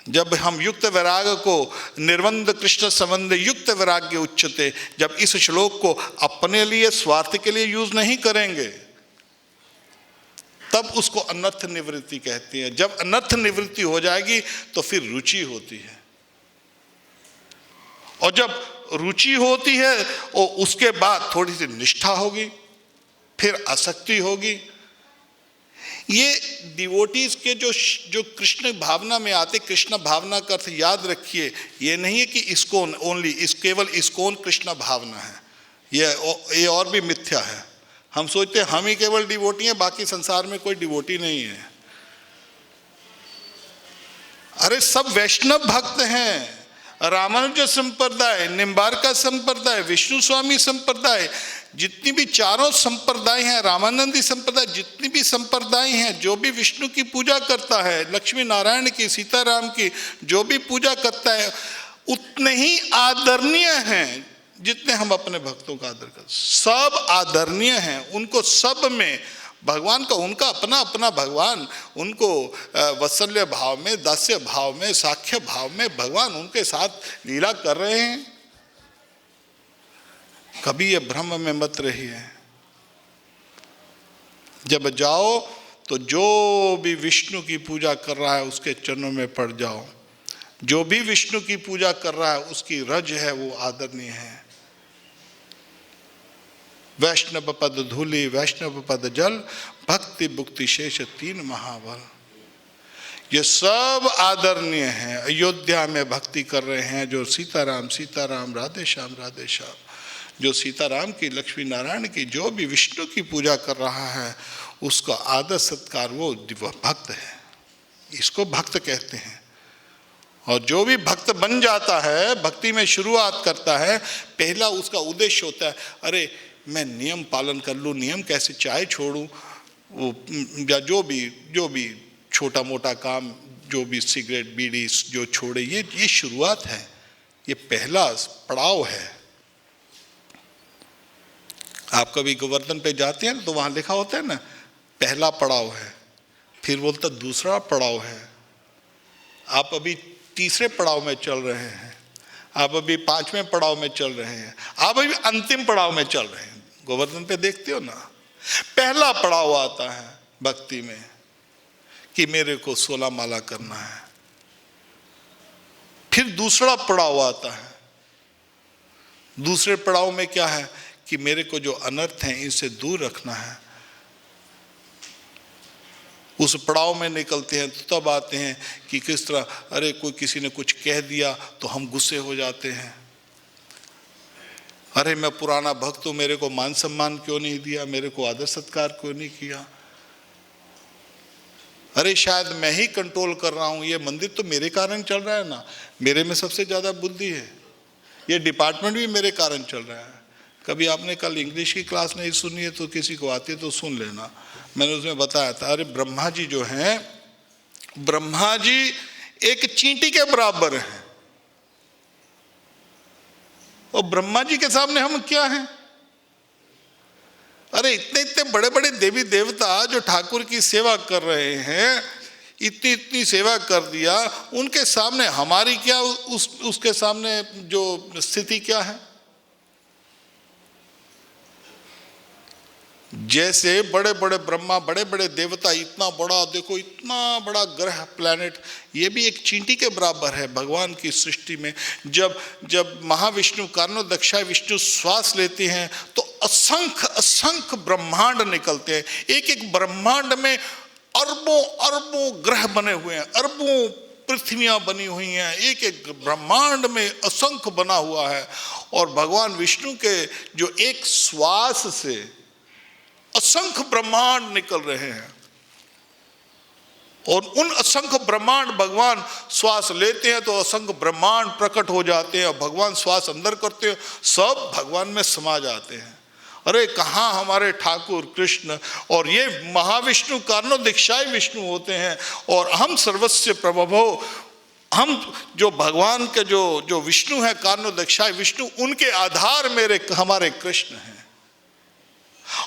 जब हम युक्त वैराग्य को, निर्बंध कृष्ण संबंध युक्त वैराग्य उच्चते, जब इस श्लोक को अपने लिए स्वार्थ के लिए यूज नहीं करेंगे तब उसको अनर्थ निवृत्ति कहती है। जब अनर्थ निवृत्ति हो जाएगी तो फिर रुचि होती है, और जब रुचि होती है और उसके बाद थोड़ी सी निष्ठा होगी, फिर आसक्ति होगी। ये डिवोटीज के जो कृष्ण भावना में आते, कृष्ण भावना का अर्थ याद रखिए, ये नहीं है कि इस्कॉन ओनली, केवल इस्कॉन कृष्ण भावना है, ये और भी मिथ्या है। हम सोचते हैं हम ही केवल डिवोटी हैं, बाकी संसार में कोई डिवोटी नहीं है। अरे सब वैष्णव भक्त हैं। रामानुज संप्रदाय, निम्बार्का संप्रदाय, विष्णु स्वामी संप्रदाय, जितनी भी चारों संप्रदाय हैं, रामानंदी संप्रदाय, जितनी भी संप्रदाय हैं, जो भी विष्णु की पूजा करता है, लक्ष्मी नारायण की, सीताराम की जो भी पूजा करता है, उतने ही आदरणीय हैं जितने हम अपने भक्तों का आदर करते। सब आदरणीय हैं, उनको सब में भगवान का, उनका अपना अपना भगवान, उनको वात्सल्य भाव में, दास्य भाव में, साख्य भाव में भगवान उनके साथ लीला कर रहे हैं। कभी ये भ्रम में मत रहिए। जब जाओ तो जो भी विष्णु की पूजा कर रहा है उसके चरणों में पड़ जाओ। जो भी विष्णु की पूजा कर रहा है उसकी रज है वो आदरणीय है। वैष्णव पद धूलि, वैष्णव पद जल, भक्ति भुक्ति शेष तीन महाबल। ये सब आदरणीय हैं। अयोध्या में भक्ति कर रहे हैं जो सीताराम सीताराम, राधे श्याम राधे श्याम, जो सीताराम की, लक्ष्मी नारायण की, जो भी विष्णु की पूजा कर रहा है उसका आदर सत्कार, वो भक्त है, इसको भक्त कहते हैं। और जो भी भक्त बन जाता है, भक्ति में शुरुआत करता है, पहला उसका उद्देश्य होता है अरे मैं नियम पालन कर लूँ, नियम कैसे, चाय छोड़ूँ, वो या जो भी छोटा मोटा काम, जो भी सिगरेट बीड़ी जो छोड़े, ये शुरुआत है, ये पहला पड़ाव है। आप कभी गोवर्धन पे जाते हैं तो वहाँ लिखा होता है ना, पहला पड़ाव है, फिर बोलता दूसरा पड़ाव है। आप अभी तीसरे पड़ाव में चल रहे हैं, आप अभी 5वें पड़ाव में चल रहे हैं, आप अभी अंतिम पड़ाव में चल रहे हैं। गोवर्धन पे देखते हो ना, पहला पड़ाव आता है भक्ति में कि मेरे को 16 माला करना है। फिर दूसरा पड़ाव आता है। दूसरे पड़ाव में क्या है कि मेरे को जो अनर्थ हैं इनसे दूर रखना है। उस पड़ाव में निकलते हैं तो तब आते हैं कि किस तरह, अरे कोई किसी ने कुछ कह दिया तो हम गुस्से हो जाते हैं, अरे मैं पुराना भक्त हूं, मेरे को मान सम्मान क्यों नहीं दिया, मेरे को आदर सत्कार क्यों नहीं किया, अरे शायद मैं ही कंट्रोल कर रहा हूं, ये मंदिर तो मेरे कारण चल रहा है ना, मेरे में सबसे ज्यादा बुद्धि है, ये डिपार्टमेंट भी मेरे कारण चल रहा है। कभी आपने कल इंग्लिश की क्लास नहीं सुनी है तो किसी को आती है तो सुन लेना, मैंने उसमें बताया था। अरे ब्रह्मा जी जो हैं, ब्रह्मा जी एक चींटी के बराबर हैं, और ब्रह्मा जी के सामने हम क्या हैं? अरे इतने इतने बड़े बड़े देवी देवता जो ठाकुर की सेवा कर रहे हैं, इतनी इतनी सेवा कर दिया, उनके सामने हमारी क्या, उसके सामने जो स्थिति क्या है? जैसे बड़े बड़े ब्रह्मा, बड़े बड़े देवता, इतना बड़ा देखो, इतना बड़ा ग्रह प्लैनेट, ये भी एक चींटी के बराबर है भगवान की सृष्टि में। जब महाविष्णु कारणोदक्षाय विष्णु श्वास लेते हैं तो असंख्य असंख्य ब्रह्मांड निकलते हैं। एक एक ब्रह्मांड में अरबों अरबों ग्रह बने हुए हैं, अरबों पृथ्वियां बनी हुई हैं, एक एक ब्रह्मांड में असंख्य बना हुआ है। और भगवान विष्णु के जो एक श्वास से असंख्य ब्रह्मांड निकल रहे हैं, और उन असंख्य ब्रह्मांड भगवान श्वास लेते हैं तो असंख्य ब्रह्मांड प्रकट हो जाते हैं, और भगवान श्वास अंदर करते हैं, सब भगवान में समा जाते हैं। अरे कहाँ हमारे ठाकुर कृष्ण, और ये महाविष्णु कारणोदक्षाय विष्णु होते हैं, और हम सर्वस्य प्रभवो, हम जो भगवान के जो विष्णु है कारणोदक्षाय विष्णु, उनके आधार हमारे कृष्ण हैं,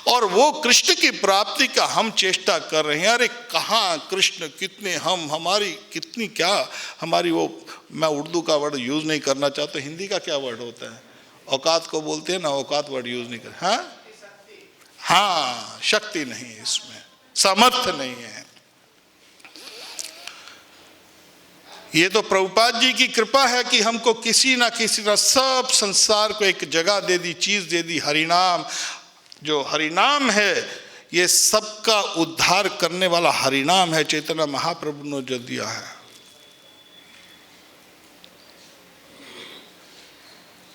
और वो कृष्ण की प्राप्ति का हम चेष्टा कर रहे हैं। अरे कहाँ कृष्ण, कितने हम, हमारी कितनी क्या हमारी वो, मैं उर्दू का वर्ड यूज नहीं करना चाहता, हिंदी का क्या वर्ड होता है, औकात को बोलते हैं ना, औकात वर्ड यूज नहीं कर, हाँ शक्ति नहीं है इसमें, सामर्थ्य नहीं है। ये तो प्रभुपाद जी की कृपा है कि हमको किसी ना किसी तरह सब संसार को एक जगह दे दी, चीज दे दी, हरिनाम। जो हरिनाम है ये सबका उद्धार करने वाला हरिनाम है, चैतन्य महाप्रभु ने जो दिया है।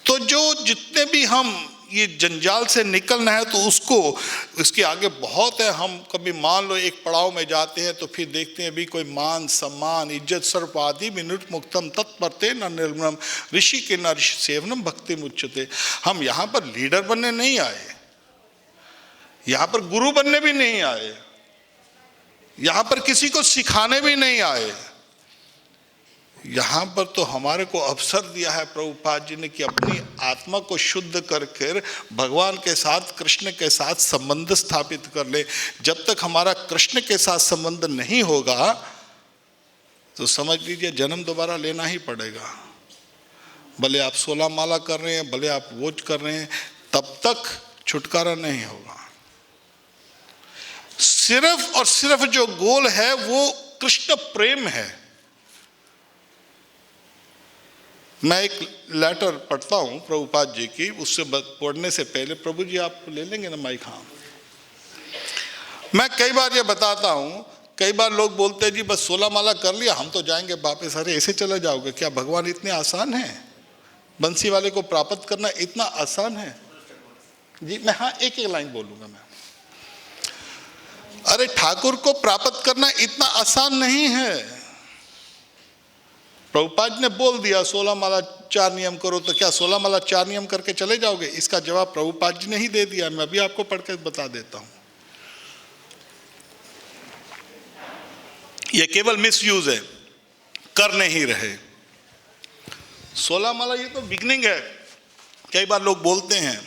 तो जो जितने भी हम ये जंजाल से निकलना है तो उसको, इसके आगे बहुत है। हम कभी मान लो एक पड़ाव में जाते हैं तो फिर देखते हैं भी कोई मान सम्मान इज्जत सर्व आदि मिनुट मुक्तम तत्परते न निर्मलम ऋषि के न ऋषि सेवनम भक्ति मुच्यते। हम यहाँ पर लीडर बनने नहीं आए, यहाँ पर गुरु बनने भी नहीं आए, यहाँ पर किसी को सिखाने भी नहीं आए। यहाँ पर तो हमारे को अवसर दिया है प्रभुपाद जी ने कि अपनी आत्मा को शुद्ध करके भगवान के साथ, कृष्ण के साथ संबंध स्थापित कर ले। जब तक हमारा कृष्ण के साथ संबंध नहीं होगा तो समझ लीजिए जन्म दोबारा लेना ही पड़ेगा। भले आप 16 माला कर रहे हैं, भले आप वोच कर रहे हैं, तब तक छुटकारा नहीं होगा। सिर्फ और सिर्फ जो गोल है वो कृष्ण प्रेम है। मैं एक लेटर पढ़ता हूं प्रभुपाद जी की, उससे पढ़ने से पहले प्रभु जी आप ले लेंगे ना माइक? हाँ, मैं कई बार ये बताता हूं, कई बार लोग बोलते हैं जी बस 16 माला कर लिया हम तो जाएंगे वापस। अरे ऐसे चले जाओगे क्या? भगवान इतने आसान है? बंसी वाले को प्राप्त करना इतना आसान है जी? मैं हाँ एक एक लाइन बोलूंगा मैं। अरे ठाकुर को प्राप्त करना इतना आसान नहीं है। प्रभुपाद ने बोल दिया 16 माला 4 नियम करो, तो क्या 16 माला 4 नियम करके चले जाओगे? इसका जवाब प्रभुपाद जी ने ही दे दिया, मैं अभी आपको पढ़ के बता देता हूं। यह केवल मिसयूज है, कर नहीं रहे। 16 माला ये तो बिगनिंग है। कई बार लोग बोलते हैं,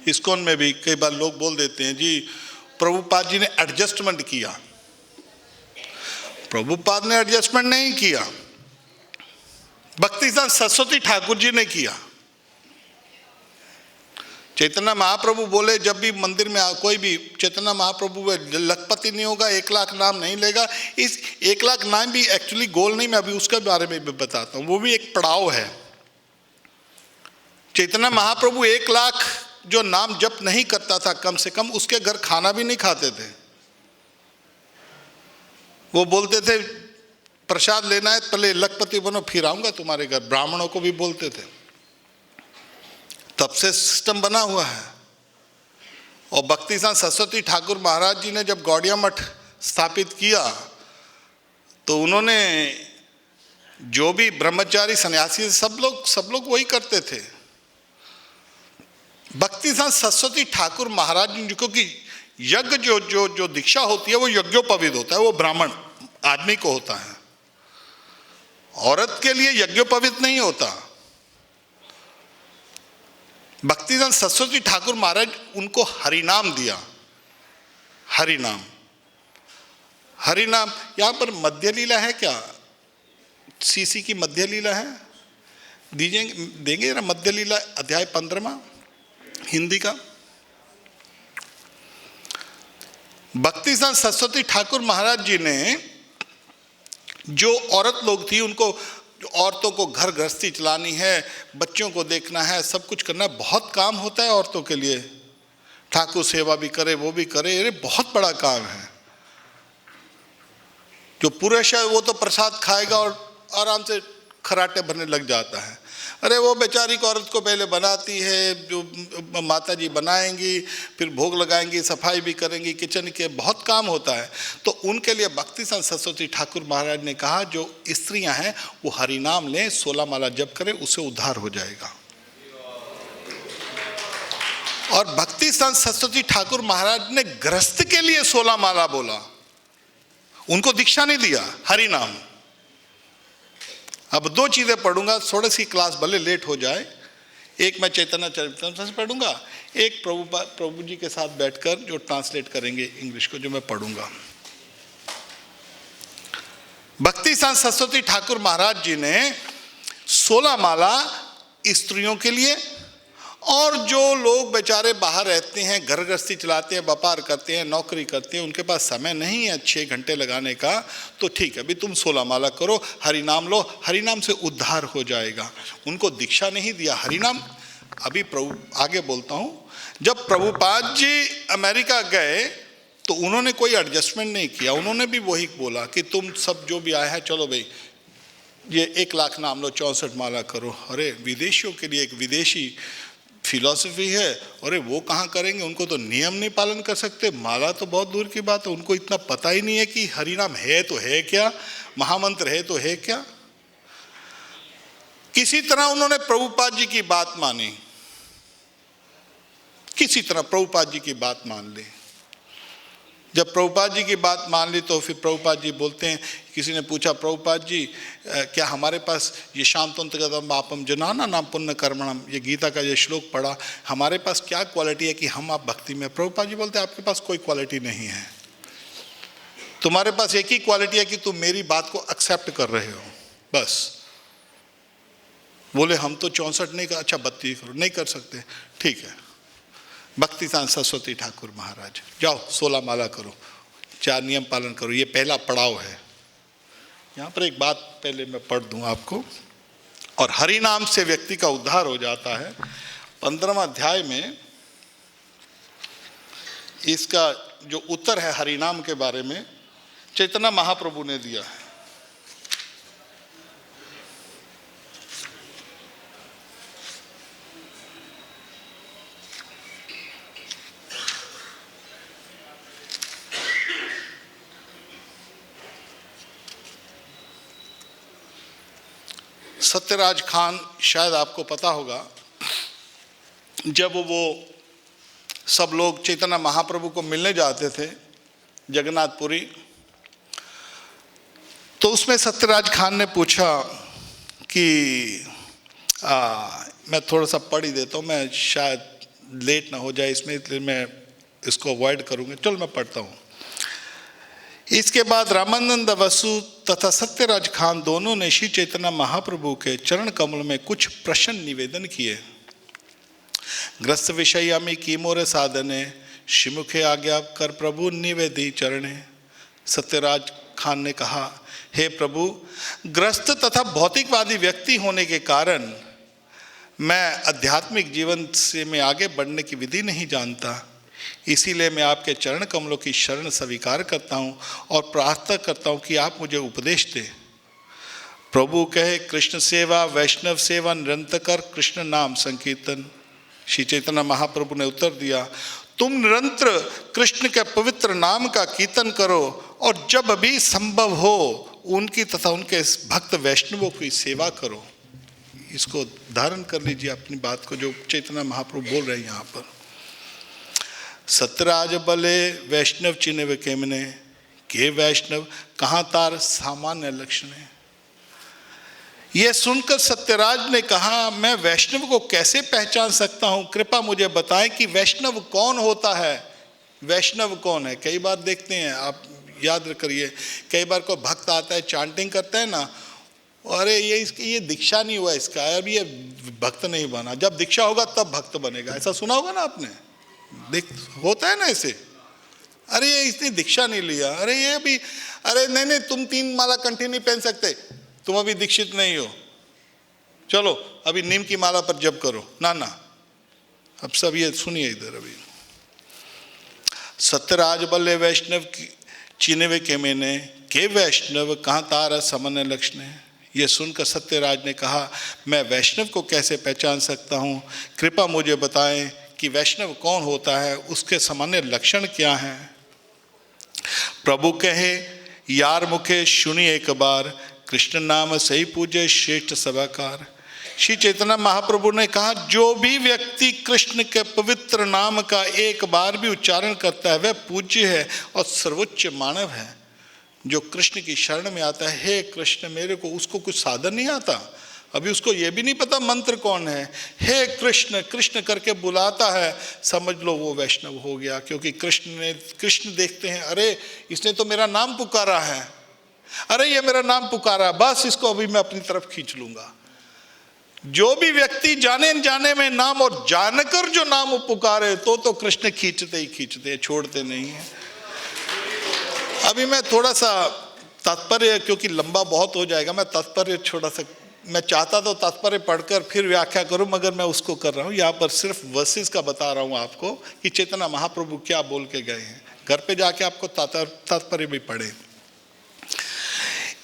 इस्कॉन में भी कई बार लोग बोल देते हैं जी प्रभुपाद जी ने एडजस्टमेंट किया। प्रभुपाद ने एडजस्टमेंट नहीं किया, भक्तिसिद्धांत सरस्वती ठाकुर जी ने किया। चैतन्य महाप्रभु बोले जब भी मंदिर में कोई भी चैतन्य महाप्रभु लखपति नहीं होगा, 1 लाख नाम नहीं लेगा। इस 1 लाख नाम भी एक्चुअली गोल नहीं, मैं अभी उसके बारे में भी बताता हूँ, वो भी एक पड़ाव है। चैतन्य महाप्रभु 1 लाख जो नाम जप नहीं करता था, कम से कम उसके घर खाना भी नहीं खाते थे। वो बोलते थे प्रसाद लेना है पहले लखपति बनो फिर आऊंगा तुम्हारे घर, ब्राह्मणों को भी बोलते थे। तब से सिस्टम बना हुआ है। और भक्ति सांत सरस्वती ठाकुर महाराज जी ने जब गौड़िया मठ स्थापित किया तो उन्होंने जो भी ब्रह्मचारी सन्यासी सब लोग वही करते थे। भक्ति सांत सरस्वती ठाकुर महाराज जी को कि यज्ञ जो दीक्षा होती है वो यज्ञोपवीत होता है, वो ब्राह्मण आदमी को होता है, औरत के लिए यज्ञोपवीत नहीं होता। भक्ति सांत सरस्वती ठाकुर महाराज उनको हरिनाम दिया। हरिनाम यहां पर मध्य लीला है क्या? सीसी की मध्य लीला है, देंगे ना मध्य लीला अध्याय 15वां हिंदी का। भक्ति सांत सरस्वती ठाकुर महाराज जी ने जो औरत लोग थी उनको, औरतों को घर गृहस्थी चलानी है, बच्चों को देखना है, सब कुछ करना है, बहुत काम होता है औरतों के लिए, ठाकुर सेवा भी करे वो भी करे, अरे बहुत बड़ा काम है। जो पुरुष है वो तो प्रसाद खाएगा और आराम से खराटे भरने लग जाता है। अरे वो बेचारी को औरत को पहले बनाती है, जो माता जी बनाएंगी, फिर भोग लगाएंगी, सफाई भी करेंगी, किचन के बहुत काम होता है। तो उनके लिए भक्ति सांत सरस्वती ठाकुर महाराज ने कहा जो स्त्रियां हैं वो हरिनाम लें, 16 माला जप करें, उससे उद्धार हो जाएगा। और भक्ति सांत सरस्वती ठाकुर महाराज ने गृहस्थ के लिए 16 माला बोला, उनको दीक्षा नहीं दिया, हरिनाम। अब 2 चीज़ें पढ़ूंगा, थोड़ी सी क्लास भले लेट हो जाए। एक मैं चैतन्य चरितामृत से पढ़ूंगा, एक प्रभु जी के साथ बैठकर जो ट्रांसलेट करेंगे इंग्लिश को, जो मैं पढ़ूंगा। भक्ति सांत सरस्वती ठाकुर महाराज जी ने 16 माला स्त्रियों के लिए, और जो लोग बेचारे बाहर रहते हैं, घर गृहस्थी चलाते हैं, व्यापार करते हैं, नौकरी करते हैं, उनके पास समय नहीं है 6 घंटे लगाने का, तो ठीक है अभी तुम 16 माला करो, हरिनाम लो, हरिनाम से उद्धार हो जाएगा। उनको दीक्षा नहीं दिया, हरिनाम। अभी प्रभु आगे बोलता हूँ, जब प्रभुपाद जी अमेरिका गए तो उन्होंने कोई एडजस्टमेंट नहीं किया, उन्होंने भी वही बोला कि तुम सब जो भी आए हैं चलो भाई ये 1 लाख नाम लो, 64 माला करो। अरे विदेशियों के लिए एक विदेशी फिलॉसफी है, अरे वो कहाँ करेंगे, उनको तो नियम नहीं पालन कर सकते, माला तो बहुत दूर की बात है, उनको इतना पता ही नहीं है कि हरिनाम है तो है क्या, महामंत्र है तो है क्या। किसी तरह उन्होंने प्रभुपाद जी की बात मानी, किसी तरह प्रभुपाद जी की बात मान ली। जब प्रभुपाद जी की बात मान ली तो फिर प्रभुपाद जी बोलते हैं, किसी ने पूछा प्रभुपाद जी क्या हमारे पास ये शांतोन्तगतम पापम जनाना नाम पुण्य कर्मणम, ये गीता का ये श्लोक पढ़ा, हमारे पास क्या क्वालिटी है कि हम आप भक्ति में। प्रभुपाद जी बोलते हैं आपके पास कोई क्वालिटी नहीं है, तुम्हारे पास एक ही क्वालिटी है कि तुम मेरी बात को एक्सेप्ट कर रहे हो, बस। बोले हम तो 64 नहीं कर, अच्छा 32 करो, नहीं कर सकते, ठीक है। भक्ति सांत सरस्वती ठाकुर महाराज, जाओ 16 माला करो, 4 नियम पालन करो, ये पहला पड़ाव है। यहाँ पर एक बात पहले मैं पढ़ दूँ आपको। और हरि नाम से व्यक्ति का उद्धार हो जाता है। 15वां अध्याय में इसका जो उत्तर है हरि नाम के बारे में चैतन्य महाप्रभु ने दिया है। सत्यराज खान, शायद आपको पता होगा, जब वो सब लोग चैतन्य महाप्रभु को मिलने जाते थे जगन्नाथपुरी, तो उसमें सत्यराज खान ने पूछा कि मैं थोड़ा सा पढ़ ही देता हूँ, मैं शायद लेट ना हो जाए इसमें, इसलिए मैं इसको अवॉइड करूँगा। चलो मैं पढ़ता हूँ। इसके बाद रामानंद वसु तथा सत्यराज खान दोनों ने श्री चैतन्य महाप्रभु के चरण कमल में कुछ प्रश्न निवेदन किए। ग्रस्त विषयामी की मोर साधने, श्रीमुखे आज्ञा कर प्रभु निवेदी चरणे। सत्यराज खान ने कहा, हे प्रभु, ग्रस्त तथा भौतिकवादी व्यक्ति होने के कारण मैं आध्यात्मिक जीवन से मैं आगे बढ़ने की विधि नहीं जानता, इसीलिए मैं आपके चरण कमलों की शरण स्वीकार करता हूँ और प्रार्थना करता हूँ कि आप मुझे उपदेश दें। प्रभु कहे, कृष्ण सेवा वैष्णव सेवा निरंतर कर कृष्ण नाम संकीर्तन। श्री चैतन्य महाप्रभु ने उत्तर दिया, तुम निरंतर कृष्ण के पवित्र नाम का कीर्तन करो और जब भी संभव हो उनकी तथा उनके भक्त वैष्णवों की सेवा करो। इसको धारण कर लीजिए अपनी बात को, जो चैतन्य महाप्रभु बोल रहे हैं यहाँ पर। सत्यराज बले वैष्णव चिन्ह केमने, के वैष्णव कहाँ तार सामान्य लक्षण है। यह सुनकर सत्यराज ने कहा, मैं वैष्णव को कैसे पहचान सकता हूँ, कृपा मुझे बताएं कि वैष्णव कौन होता है। वैष्णव कौन है? कई बार देखते हैं, आप याद करिए, कई बार कोई भक्त आता है, चांटिंग करता है ना, अरे ये दीक्षा नहीं हुआ इसका, अब ये भक्त नहीं बना, जब दीक्षा होगा तब भक्त बनेगा। ऐसा सुना होगा ना आपने, होता है ना ऐसे। अरे ये इसने दीक्षा नहीं लिया, अरे ये अभी, अरे नहीं तुम 3 माला कंठी नहीं पहन सकते, तुम अभी दीक्षित नहीं हो, चलो अभी नीम की माला पर जप करो। ना ना, अब सब ये सुनिए इधर। अभी सत्यराज बल्ले वैष्णव चिन्हवे के मैंने, के वैष्णव कहाँ तारा सामान्य लक्षण है। ये सुनकर सत्यराज ने कहा, मैं वैष्णव को कैसे पहचान सकता हूँ, कृपा मुझे बताएं कि वैष्णव कौन होता है, उसके सामान्य लक्षण क्या हैं। प्रभु कहे, यार मुखे सुनी एक बार, कृष्ण नाम सही पूजे श्रेष्ठ सभाकार। श्री चैतन्य महाप्रभु ने कहा, जो भी व्यक्ति कृष्ण के पवित्र नाम का एक बार भी उच्चारण करता है वह पूज्य है और सर्वोच्च मानव है। जो कृष्ण की शरण में आता है, हे कृष्ण मेरे को, उसको कुछ साधन नहीं आता, अभी उसको ये भी नहीं पता मंत्र कौन है, हे कृष्ण कृष्ण करके बुलाता है, समझ लो वो वैष्णव हो गया। क्योंकि कृष्ण देखते हैं, अरे इसने तो मेरा नाम पुकारा है, अरे ये मेरा नाम पुकारा, बस इसको अभी मैं अपनी तरफ खींच लूंगा। जो भी व्यक्ति जाने अनजाने में नाम और जानकर जो नाम पुकारे तो कृष्ण खींचते ही खींचते, छोड़ते नहीं है। अभी मैं थोड़ा सा तात्पर्य, क्योंकि लंबा बहुत हो जाएगा, मैं तात्पर्य छोटा सा, मैं चाहता तो तात्पर्य पढ़कर फिर व्याख्या करूं, मगर मैं उसको कर रहा हूं। यहाँ पर सिर्फ वर्सेस का बता रहा हूं आपको कि चैतन्य महाप्रभु क्या बोल के गए हैं। घर पे जाके आपको तात्पर्य भी पढ़े।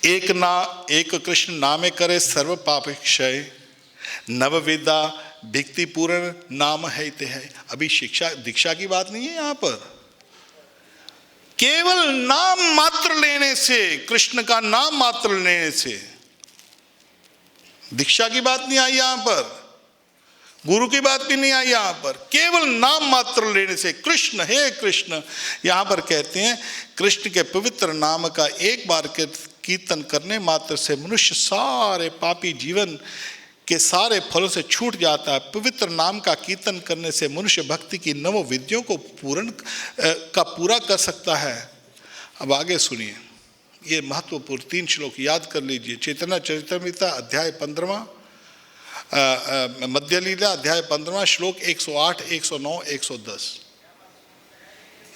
एक कृष्ण नामे करे सर्व पाप क्षय, नवविदा भिक्ति पूर्ण नाम है ते है। अभी शिक्षा दीक्षा की बात नहीं है यहाँ पर, केवल नाम मात्र लेने से, कृष्ण का नाम मात्र लेने से, दीक्षा की बात नहीं आई यहां पर, गुरु की बात भी नहीं आई यहां पर, केवल नाम मात्र लेने से कृष्ण, हे कृष्ण। यहां पर कहते हैं कृष्ण के पवित्र नाम का एक बार के कीर्तन करने मात्र से मनुष्य सारे पापी जीवन के सारे फलों से छूट जाता है। पवित्र नाम का कीर्तन करने से मनुष्य भक्ति की नव विधियों को पूरा कर सकता है। अब आगे सुनिए, ये महत्वपूर्ण 3 श्लोक याद कर लीजिए। चैतन्य चरितामृत अध्याय 15वां, मध्य लीला अध्याय 15वां, श्लोक 108, 109, 110,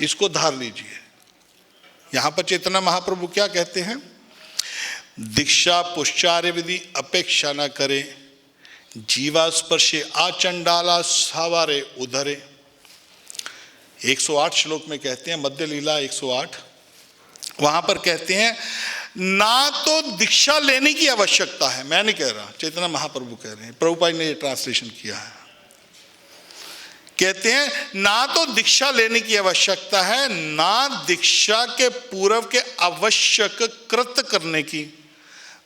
इसको धार लीजिए। यहां पर चैतन्य महाप्रभु क्या कहते हैं, दीक्षा पुष्चार्य विधि अपेक्षा न करे, जीवा स्पर्शे आचंडाला सावारे उधरे। 108 श्लोक में कहते हैं, मध्य लीला 108, वहां पर कहते हैं ना तो दीक्षा लेने की आवश्यकता है, मैं नहीं कह रहा, चैतन्य महाप्रभु कह रहे हैं, प्रभुपाद ने ये ट्रांसलेशन किया है। कहते हैं ना तो दीक्षा लेने की आवश्यकता है, ना दीक्षा के पूर्व के आवश्यक कृत्य करने की।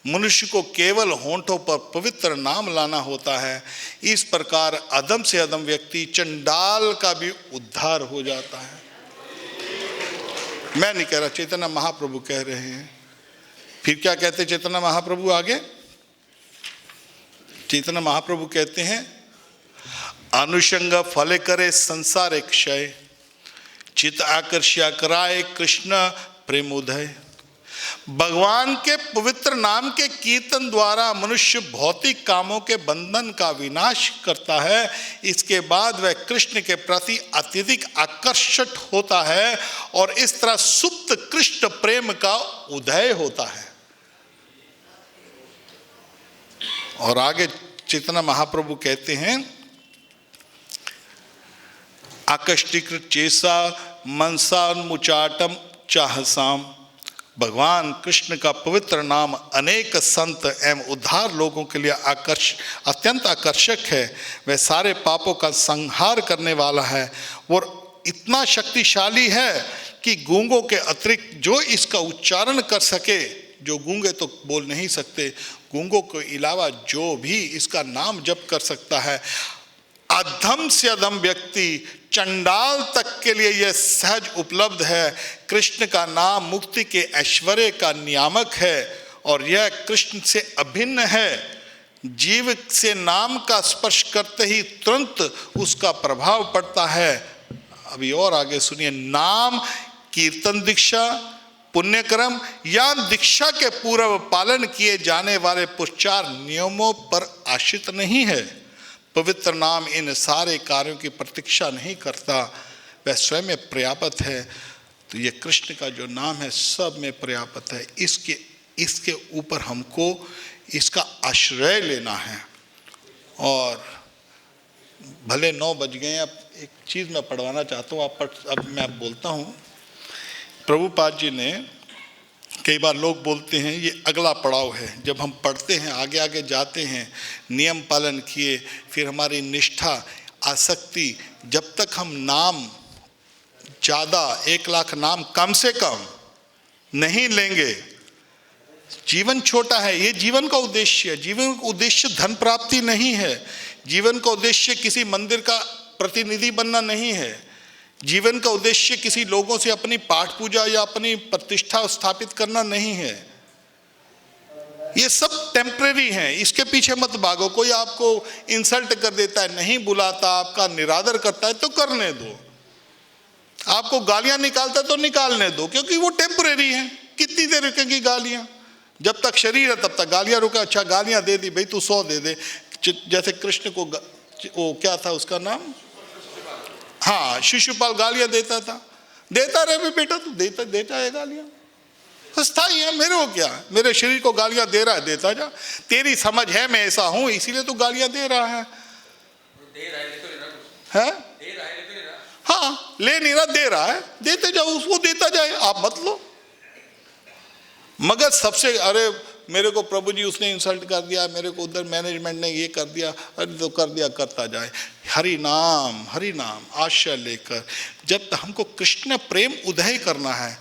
मनुष्य को केवल होंठों पर पवित्र नाम लाना होता है। इस प्रकार अधम से अधम व्यक्ति चंडाल का भी उद्धार हो जाता है। मैं नहीं कह रहा, चैतन्य महाप्रभु कह रहे हैं। फिर क्या कहते चैतन्य महाप्रभु आगे? चैतन्य महाप्रभु कहते हैं, अनुषंग फले करे संसार क्षय, चित आकर्ष्या कराए कृष्ण प्रेमोदय। भगवान के पवित्र नाम के कीर्तन द्वारा मनुष्य भौतिक कामों के बंधन का विनाश करता है। इसके बाद वह कृष्ण के प्रति अत्यधिक आकर्षित होता है और इस तरह सुप्त कृष्ण प्रेम का उदय होता है। और आगे चैतन्य महाप्रभु कहते हैं, आकष्टिकृत चेसा मनसा मुचाटम चाहसाम भगवान कृष्ण का पवित्र नाम अनेक संत एवं उद्धार लोगों के लिए अत्यंत आकर्षक है। वह सारे पापों का संहार करने वाला है और इतना शक्तिशाली है कि गूंगों के अतिरिक्त जो इसका उच्चारण कर सके, जो गूंगे तो बोल नहीं सकते, गूंगों के अलावा जो भी इसका नाम जप कर सकता है, अधम से अधम व्यक्ति चंडाल तक के लिए यह सहज उपलब्ध है। कृष्ण का नाम मुक्ति के ऐश्वर्य का नियामक है और यह कृष्ण से अभिन्न है। जीव से नाम का स्पर्श करते ही तुरंत उसका प्रभाव पड़ता है। अभी और आगे सुनिए, नाम कीर्तन दीक्षा, पुण्यक्रम या दीक्षा के पूर्व पालन किए जाने वाले पुरस्कार नियमों पर आश्रित नहीं है। पवित्र नाम इन सारे कार्यों की प्रतीक्षा नहीं करता, वह स्वयं में पर्याप्त है। तो ये कृष्ण का जो नाम है सब में पर्याप्त है। इसके ऊपर हमको इसका आश्रय लेना है। और भले 9 बज गए, अब एक चीज़ मैं पढ़वाना चाहता हूँ, अब मैं बोलता हूँ। प्रभुपाद जी ने, कई बार लोग बोलते हैं ये अगला पड़ाव है, जब हम पढ़ते हैं आगे आगे जाते हैं, नियम पालन किए, फिर हमारी निष्ठा, आसक्ति, जब तक हम नाम ज़्यादा 1 लाख नाम कम से कम नहीं लेंगे, जीवन छोटा है। ये जीवन का उद्देश्य है। जीवन का उद्देश्य धन प्राप्ति नहीं है। जीवन का उद्देश्य किसी मंदिर का प्रतिनिधि बनना नहीं है। जीवन का उद्देश्य किसी लोगों से अपनी पाठ पूजा या अपनी प्रतिष्ठा स्थापित करना नहीं है। ये सब टेम्परेरी हैं, इसके पीछे मत भागो। कोई आपको इंसल्ट कर देता है, नहीं बुलाता, आपका निरादर करता है तो करने दो। आपको गालियां निकालता है तो निकालने दो, क्योंकि वो टेम्परेरी है। कितनी देर रुकेंगी गालियां? जब तक शरीर है तब तक गालियां रुके। अच्छा गालियां दे दी भाई, तू 100 दे दे। जैसे कृष्ण को वो क्या था उसका नाम, हाँ, शिशुपाल गालियां देता था। देता रहे भी बेटा, तू देता है गालियां, स्थाई है। मेरे को क्या, मेरे शरीर को गालियां दे रहा है, देता जा। तेरी समझ है मैं ऐसा हूं इसीलिए तू गालियां दे रहा है। हाँ, ले नहीं रहा, दे रहा है, देते जाओ, उसको देता जाए, आप मत लो। मगर सबसे, अरे मेरे को प्रभु जी उसने इंसल्ट कर दिया, मेरे को उधर मैनेजमेंट ने ये कर दिया, अरे तो कर दिया, करता जाए। हरि नाम आश्रय लेकर, जब हमको कृष्ण प्रेम उदय करना है,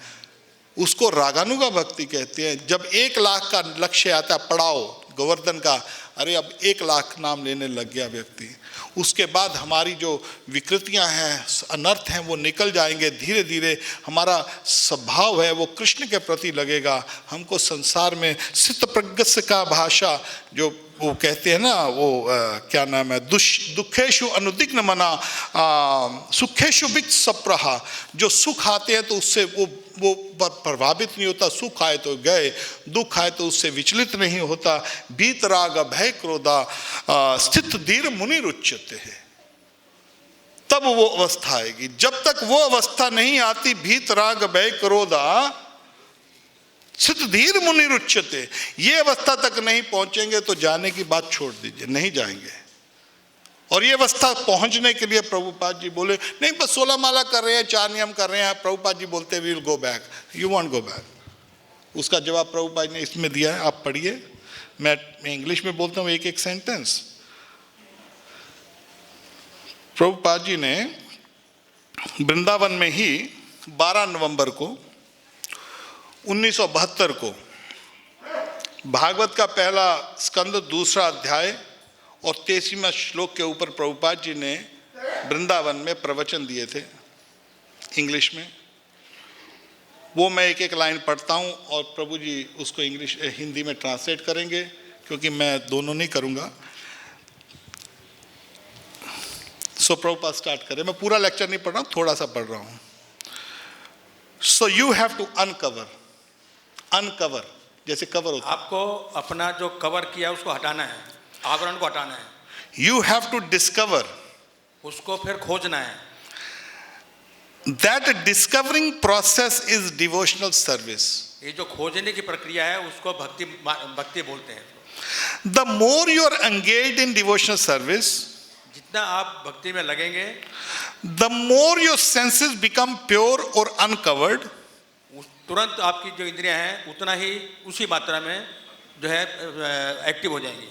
उसको रागानुगा भक्ति कहते हैं। जब 1 लाख का लक्ष्य आता है, पड़ाव गोवर्धन का, अरे अब 1 लाख नाम लेने लग गया व्यक्ति, उसके बाद हमारी जो विकृतियां हैं, अनर्थ हैं, वो निकल जाएंगे। धीरे धीरे हमारा स्वभाव है वो कृष्ण के प्रति लगेगा। हमको संसार में सिद्ध प्रज्ञस्य का भाषा, जो वो कहते हैं ना, वो क्या नाम है, दुखेशु अनुदिग्न मना सुखेशु विच सप्रहा। जो सुख आते हैं तो उससे वो प्रभावित नहीं होता, सुख आए तो गए, दुख आए तो उससे विचलित नहीं होता। बीतराग भय क्रोधा स्थित धीर मुनि रुच्यते है, तब वो अवस्था आएगी। जब तक वो अवस्था नहीं आती, भीतराग भय क्रोधा स्थित धीर मुनि रुच्यते, ये अवस्था तक नहीं पहुंचेंगे तो जाने की बात छोड़ दीजिए, नहीं जाएंगे। और ये अवस्था पहुंचने के लिए प्रभुपाद जी बोले, नहीं बस 16 माला कर रहे हैं, 4 नियम कर रहे हैं। प्रभुपाद जी बोलते we will go back, you want go back. उसका जवाब प्रभुपाद ने इसमें दिया है, आप पढ़िए। मैं इंग्लिश में बोलता हूँ एक सेंटेंस। प्रभुपाद जी ने वृंदावन में ही 12 नवंबर को 1972 को भागवत का पहला स्कंद 2रा अध्याय और 23वां श्लोक के ऊपर प्रभुपाद जी ने वृंदावन में प्रवचन दिए थे इंग्लिश में। वो मैं एक लाइन पढ़ता हूँ और प्रभु जी उसको हिंदी में ट्रांसलेट करेंगे, क्योंकि मैं दोनों नहीं करूँगा। सो प्रभुपाद स्टार्ट करें। मैं पूरा लेक्चर नहीं पढ़ रहा हूँ, थोड़ा सा पढ़ रहा हूँ। So you have to uncover, जैसे कवर होता है, आपको अपना जो कवर किया उसको हटाना है, आवरण को हटाना है। यू हैव टू डिस्कवर, उसको फिर खोजना है। That discovering process is devotional service. ये जो खोजने की प्रक्रिया है उसको भक्ति बोलते हैं। The more you are engaged in devotional service, जितना आप भक्ति में लगेंगे, the more your senses become pure or uncovered, तुरंत आपकी जो इंद्रियां हैं उतना ही उसी मात्रा में जो है एक्टिव हो जाएंगी।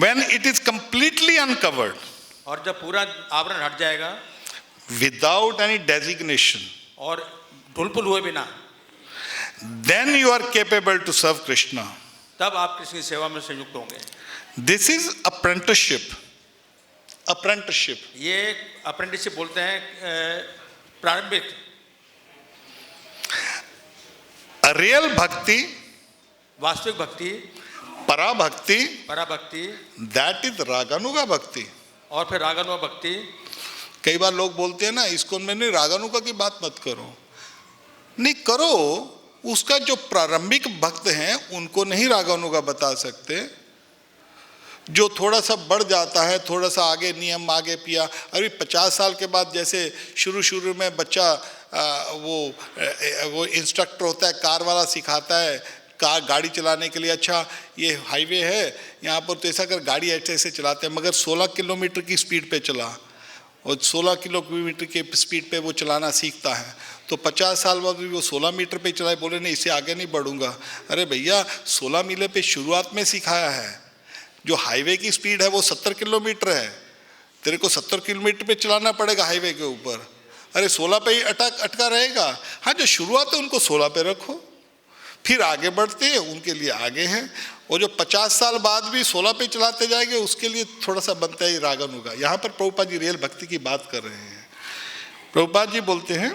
When it is completely uncovered, और जब पूरा आवरण हट जाएगा without any designation, और ढुलपुल हुए बिना, then you are capable to serve Krishna. तब आप कृष्ण की सेवा में संयुक्त होंगे। This is apprenticeship. Apprenticeship. ये अप्रेंटिसशिप बोलते हैं प्रारंभिक। A real bhakti, वास्तविक भक्ति, parabhakti, पराभक्ति that is raganuga bhakti. और फिर रागानुगा भक्ति। कई बार लोग बोलते हैं ना, इसको में नहीं, रागानुगा की बात मत करो। नहीं करो, उसका जो प्रारंभिक भक्त हैं उनको नहीं रागानुगा बता सकते। जो थोड़ा सा बढ़ जाता है, थोड़ा सा आगे नियम आगे पिया, अभी 50 साल के बाद जैसे शुरू में बच्चा वो इंस्ट्रक्टर होता है, कार वाला सिखाता है कार गाड़ी चलाने के लिए, अच्छा ये हाईवे है यहाँ पर तो ऐसा कर गाड़ी ऐसे ऐसे चलाते हैं, मगर 16 किलोमीटर की स्पीड पे चला और 16 किलोमीटर के स्पीड पे वो चलाना सीखता है, तो 50 साल बाद भी वो 16 मीटर पे चलाए, बोले नहीं इससे आगे नहीं बढ़ूंगा। अरे भैया 16 मील पे शुरुआत में सिखाया है, जो हाईवे की स्पीड है वो 70 किलोमीटर है, तेरे को 70 किलोमीटर पे चलाना पड़ेगा हाईवे के ऊपर। अरे 16 पे ही अटका रहेगा। हाँ, जो शुरुआत है उनको 16 पे रखो, फिर आगे बढ़ते हैं उनके लिए आगे हैं, और जो 50 साल बाद भी 16 पे चलाते जाएंगे उसके लिए थोड़ा सा बनता है रागानुगा। यहाँ पर प्रभुपाद जी रियल भक्ति की बात कर रहे हैं। प्रभुपाद जी बोलते हैं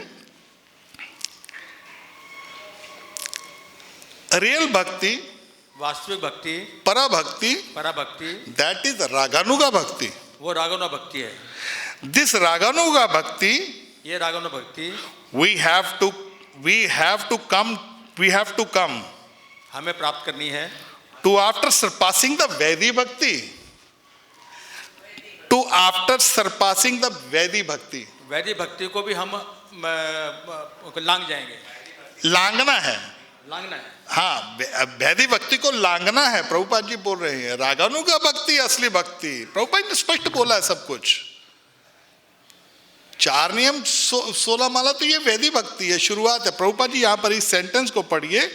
रियल भक्ति, वास्तविक भक्ति, पराभक्ति, दैट इज रागानुगा भक्ति। वो रागानुगा भक्ति है। दिस रागानुगा भक्ति, ये रागानुगा भक्ति we have to come हमें प्राप्त करनी है to after surpassing the Vaidhi bhakti, to after surpassing the Vaidhi bhakti। वैदिक भक्ति को भी हम लांग जाएंगे। लांगना है, लांगना है। हाँ, वैदिक भक्ति को लांगना है। प्रभुपाद जी बोल रहे हैं रागानुगा भक्ति असली भक्ति। प्रभुपाद ने स्पष्ट बोला है सब कुछ। 4 नियम 16 माला तो ये वैदिक भक्ति है, शुरुआत है। प्रभुपाद जी यहाँ पर इस सेंटेंस को पढ़िए।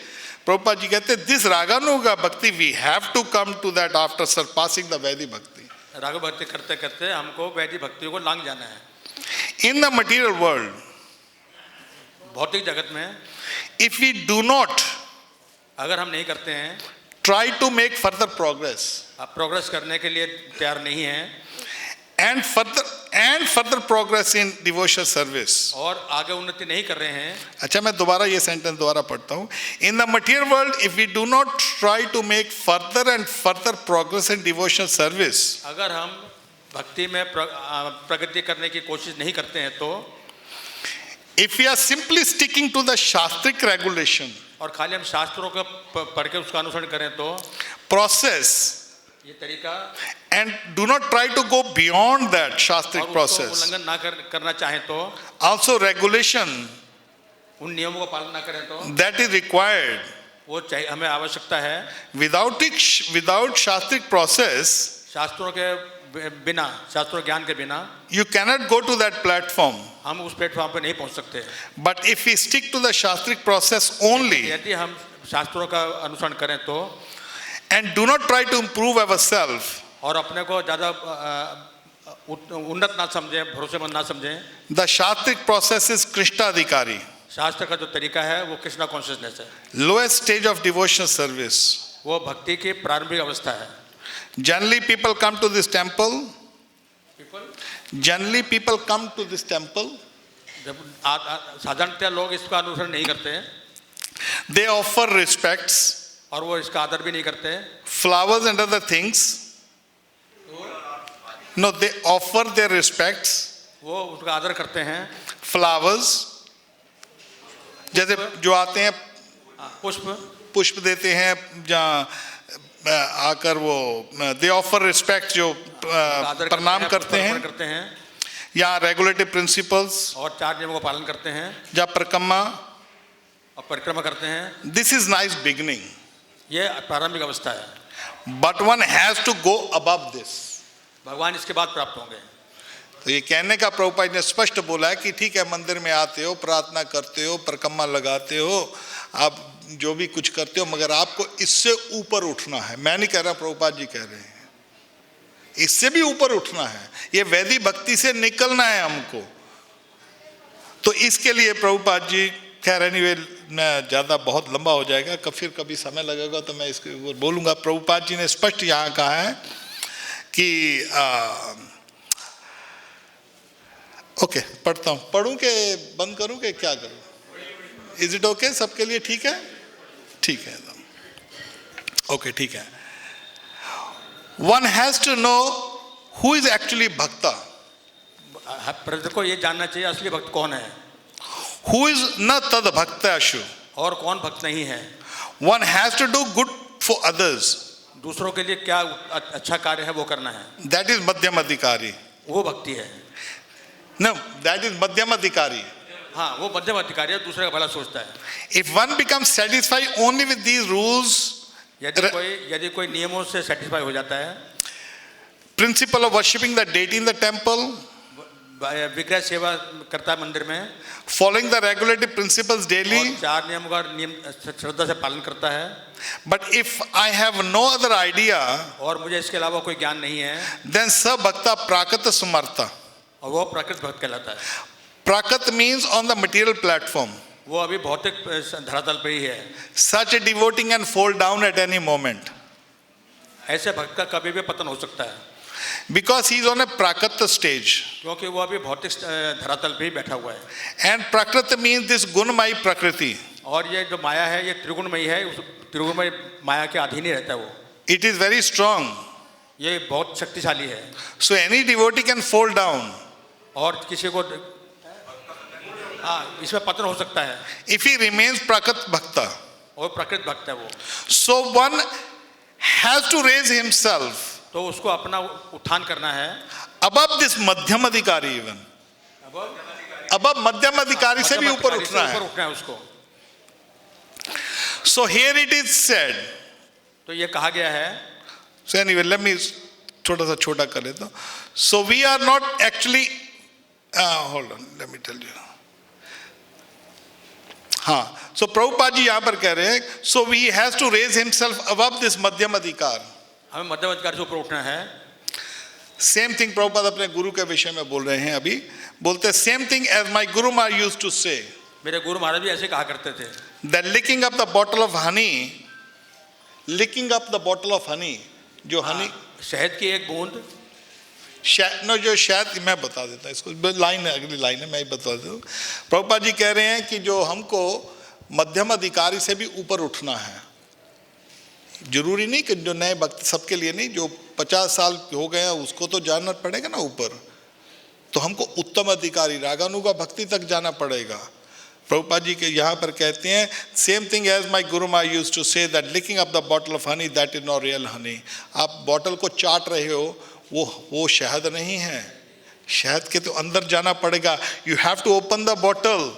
प्रभुपाद जी कहते हैं this raganuga bhakti we have to come to that after surpassing the vaidik bhakti. राग भक्ति करते करते हमको वैदिक भक्ति को लांग जाना है। इन द मटीरियल वर्ल्ड, भौतिक जगत में, इफ वी डू नॉट, अगर हम नहीं करते हैं, try to make further progress, आप प्रोग्रेस करने के लिए तैयार नहीं हैं, and further progress in devotional service, और आगे उन्नति नहीं कर रहे हैं। अच्छा, मैं दोबारा ये सेंटेंस दोबारा पढ़ता हूँ। In the material world if we do not try to make further progress in devotional service, अगर हम भक्ति में प्रगति करने की कोशिश नहीं करते हैं तो, if we are simply sticking to the shastric regulation, और खाली हम शास्त्रों को पढ़ के उसका अनुसरण करें तो, प्रोसेस, ये तरीका, and do not try to go beyond that शास्त्रिक और process, उसको उल्लंघन ना करना चाहें तो, also regulation उन नियमों का पालन ना करें तो, that is required, वो चाहिए, हमें आवश्यकता है। without शास्त्रिक process, शास्त्रों के बिना, शास्त्रों ज्ञान के बिना you cannot go to that platform, हम उस प्लेटफॉर्म पे नहीं पहुंच सकते। but if we stick to the शास्त्रिक process only यदि हम शास्त्रों का अनुसरण करें तो, and do not try to improve ourselves, और अपने को ज़्यादा उन्नत ना समझें, भरोसेमंद ना समझें, the शास्त्रिक process is कृष्णाधिकारी, शास्त्र का जो तरीका है वो कृष्णा कॉन्शियसनेस है, lowest stage of devotional service। वो भक्ति की प्रारंभिक अवस्था है। Generally people come to this temple, जब साधारणतः लोग इसका अनुसरण नहीं करते हैं, they offer respects, और वो इसका आदर भी नहीं करते, flowers and other things, no, they offer their respects, वो उसका आदर करते हैं, flowers, जैसे जो आते हैं पुष्प देते हैं, जहाँ आकर वो they offer respect, जो प्रणाम करते हैं, या रेगुलेटिव प्रिंसिपल्स, और 4 नियमों का पालन करते हैं, जहाँ परिक्रमा करते हैं। This is nice beginning, ये प्रारंभिक अवस्था है, but one has to go above this। भगवान इसके बाद प्राप्त होंगे। तो ये कहने का प्रभुपाद ने स्पष्ट बोला है कि ठीक है, मंदिर में आते हो, प्रार्थना करते हो, परिक्रमा लगाते हो, आप जो भी कुछ करते हो, मगर आपको इससे ऊपर उठना है। मैं नहीं कह रहा, प्रभुपाद जी कह रहे हैं, इससे भी ऊपर उठना है, ये वैदिक भक्ति से निकलना है हमको। तो इसके लिए प्रभुपाद जी खैर एनीवे मैं ज़्यादा बहुत लंबा हो जाएगा, फिर कभी समय लगेगा तो मैं इसके ऊपर बोलूँगा। प्रभुपाद जी ने स्पष्ट यहाँ कहा है कि ओके, पढ़ता हूँ, पढ़ूँ के बंद करूँ के क्या करूँ? Is it okay? सबके लिए ठीक है? ठीक है, ओके, ठीक है। One has to know who is actually bhakta. प्रजा को ये जानना चाहिए असली भक्त कौन है, हु इज न तद भक्ताशु, और कौन भक्त नहीं है। One has to do good for others, दूसरों के लिए क्या अच्छा कार्य है वो करना है, दैट इज मध्यम अधिकारी। वो भक्ति है। नो, दैट इज मध्यम अधिकारी। हाँ, वो मध्यम अधिकारी है, दूसरे का भला सोचता है। If one becomes satisfied only with these rules, यदि कोई नियमों से सेटिस्फाई हो जाता है, principle of worshipping the deity in the temple, विग्रह सेवा करता है मंदिर में, following the regulatory principles daily, और 4 नियमों का नियम श्रद्धा से पालन करता है। But if I have no other idea, और मुझे इसके अलावा कोई ज्ञान नहीं है, देन स भक्ता प्राकृत समर्था। और वो प्राकृत भक्त कहलाता है। प्राकृत means on the material platform, वो अभी भौतिक धरातल पे ही है। Such a devoting and fall down at any moment, ऐसे भक्त का कभी भी पतन हो सकता है, because he is on a प्राकृत स्टेज। क्योंकि वो अभी भौतिक धरातल पे ही बैठा हुआ है। एंड प्राकृत मीन्स दिस गुणमयी प्रकृति, और ये जो माया है ये त्रिगुणमयी है, उस त्रिगुणमयी माया के अधीन ही रहता है वो। इट इज वेरी स्ट्रॉन्ग, ये बहुत शक्तिशाली है। So any devotee can fall down, और किसी को हाँ इसमें पतन हो सकता है, इफ ही रिमेन्स प्राकृत भक्ता। और प्रकृत भक्त है वो। So one has to raise himself, तो उसको अपना उत्थान करना है above this मध्यम अधिकारी, इवन above मध्यम अधिकारी से भी ऊपर उठना है। उसको। So here it is said, तो ये कहा गया है। so anyway let me थोड़ा सा छोटा कर लेता हूँ। So we are not actually hold on, let me tell you. हाँ, so प्रभुपाद जी यहाँ पर कह रहे हैं, so he has to raise himself above this मध्यम अधिकार। हमें मध्यम अधिकार से ऊपर उठना है। सेम थिंग प्रभुपाद अपने गुरु के विषय में बोल रहे हैं, अभी बोलते हैं सेम थिंग एज माई गुरु मार यूज्ड टू से, मेरे गुरु महाराज भी ऐसे कहा करते थे, that licking up the bottle of honey, licking up the bottle of honey, जो हनी शहद की एक बूंद, नो जो शायद मैं बता देता इसको, लाइन है, अगली लाइन है, मैं ही बता देता हूँ। प्रभुपाद जी कह रहे हैं कि जो हमको मध्यम अधिकारी से भी ऊपर उठना है, जरूरी नहीं कि जो नए भक्त सबके लिए नहीं, जो 50 साल हो गए हैं उसको तो जानना पड़ेगा ना ऊपर, तो हमको उत्तम अधिकारी रागानुगा भक्ति तक जाना पड़ेगा। प्रभुपाद जी के यहाँ पर कहते हैं same thing as my guru my used to say that licking up the bottle of honey that is not real honey. आप बॉटल को चाट रहे हो, वो शहद नहीं है, शहद के तो अंदर जाना पड़ेगा। You have to open the bottle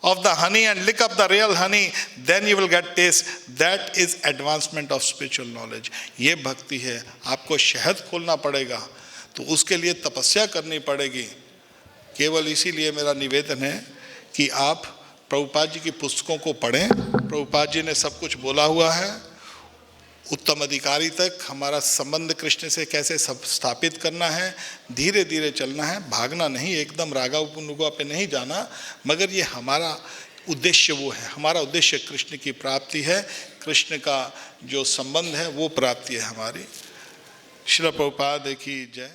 of the honey and lick up the real honey, then you will get taste. That is advancement of spiritual knowledge. ये भक्ति है, आपको शहद खोलना पड़ेगा, तो उसके लिए तपस्या करनी पड़ेगी। केवल इसीलिए मेरा निवेदन है कि आप प्रभुपाद जी की पुस्तकों को पढ़ें। प्रभुपाद जी ने सब कुछ बोला हुआ है, उत्तम अधिकारी तक हमारा संबंध कृष्ण से कैसे सब स्थापित करना है, धीरे धीरे चलना है, भागना नहीं, एकदम रागा उपनुगा पे नहीं जाना, मगर ये हमारा उद्देश्य वो है, हमारा उद्देश्य कृष्ण की प्राप्ति है, कृष्ण का जो संबंध है वो प्राप्ति है हमारी। श्रील प्रभुपाद की जय।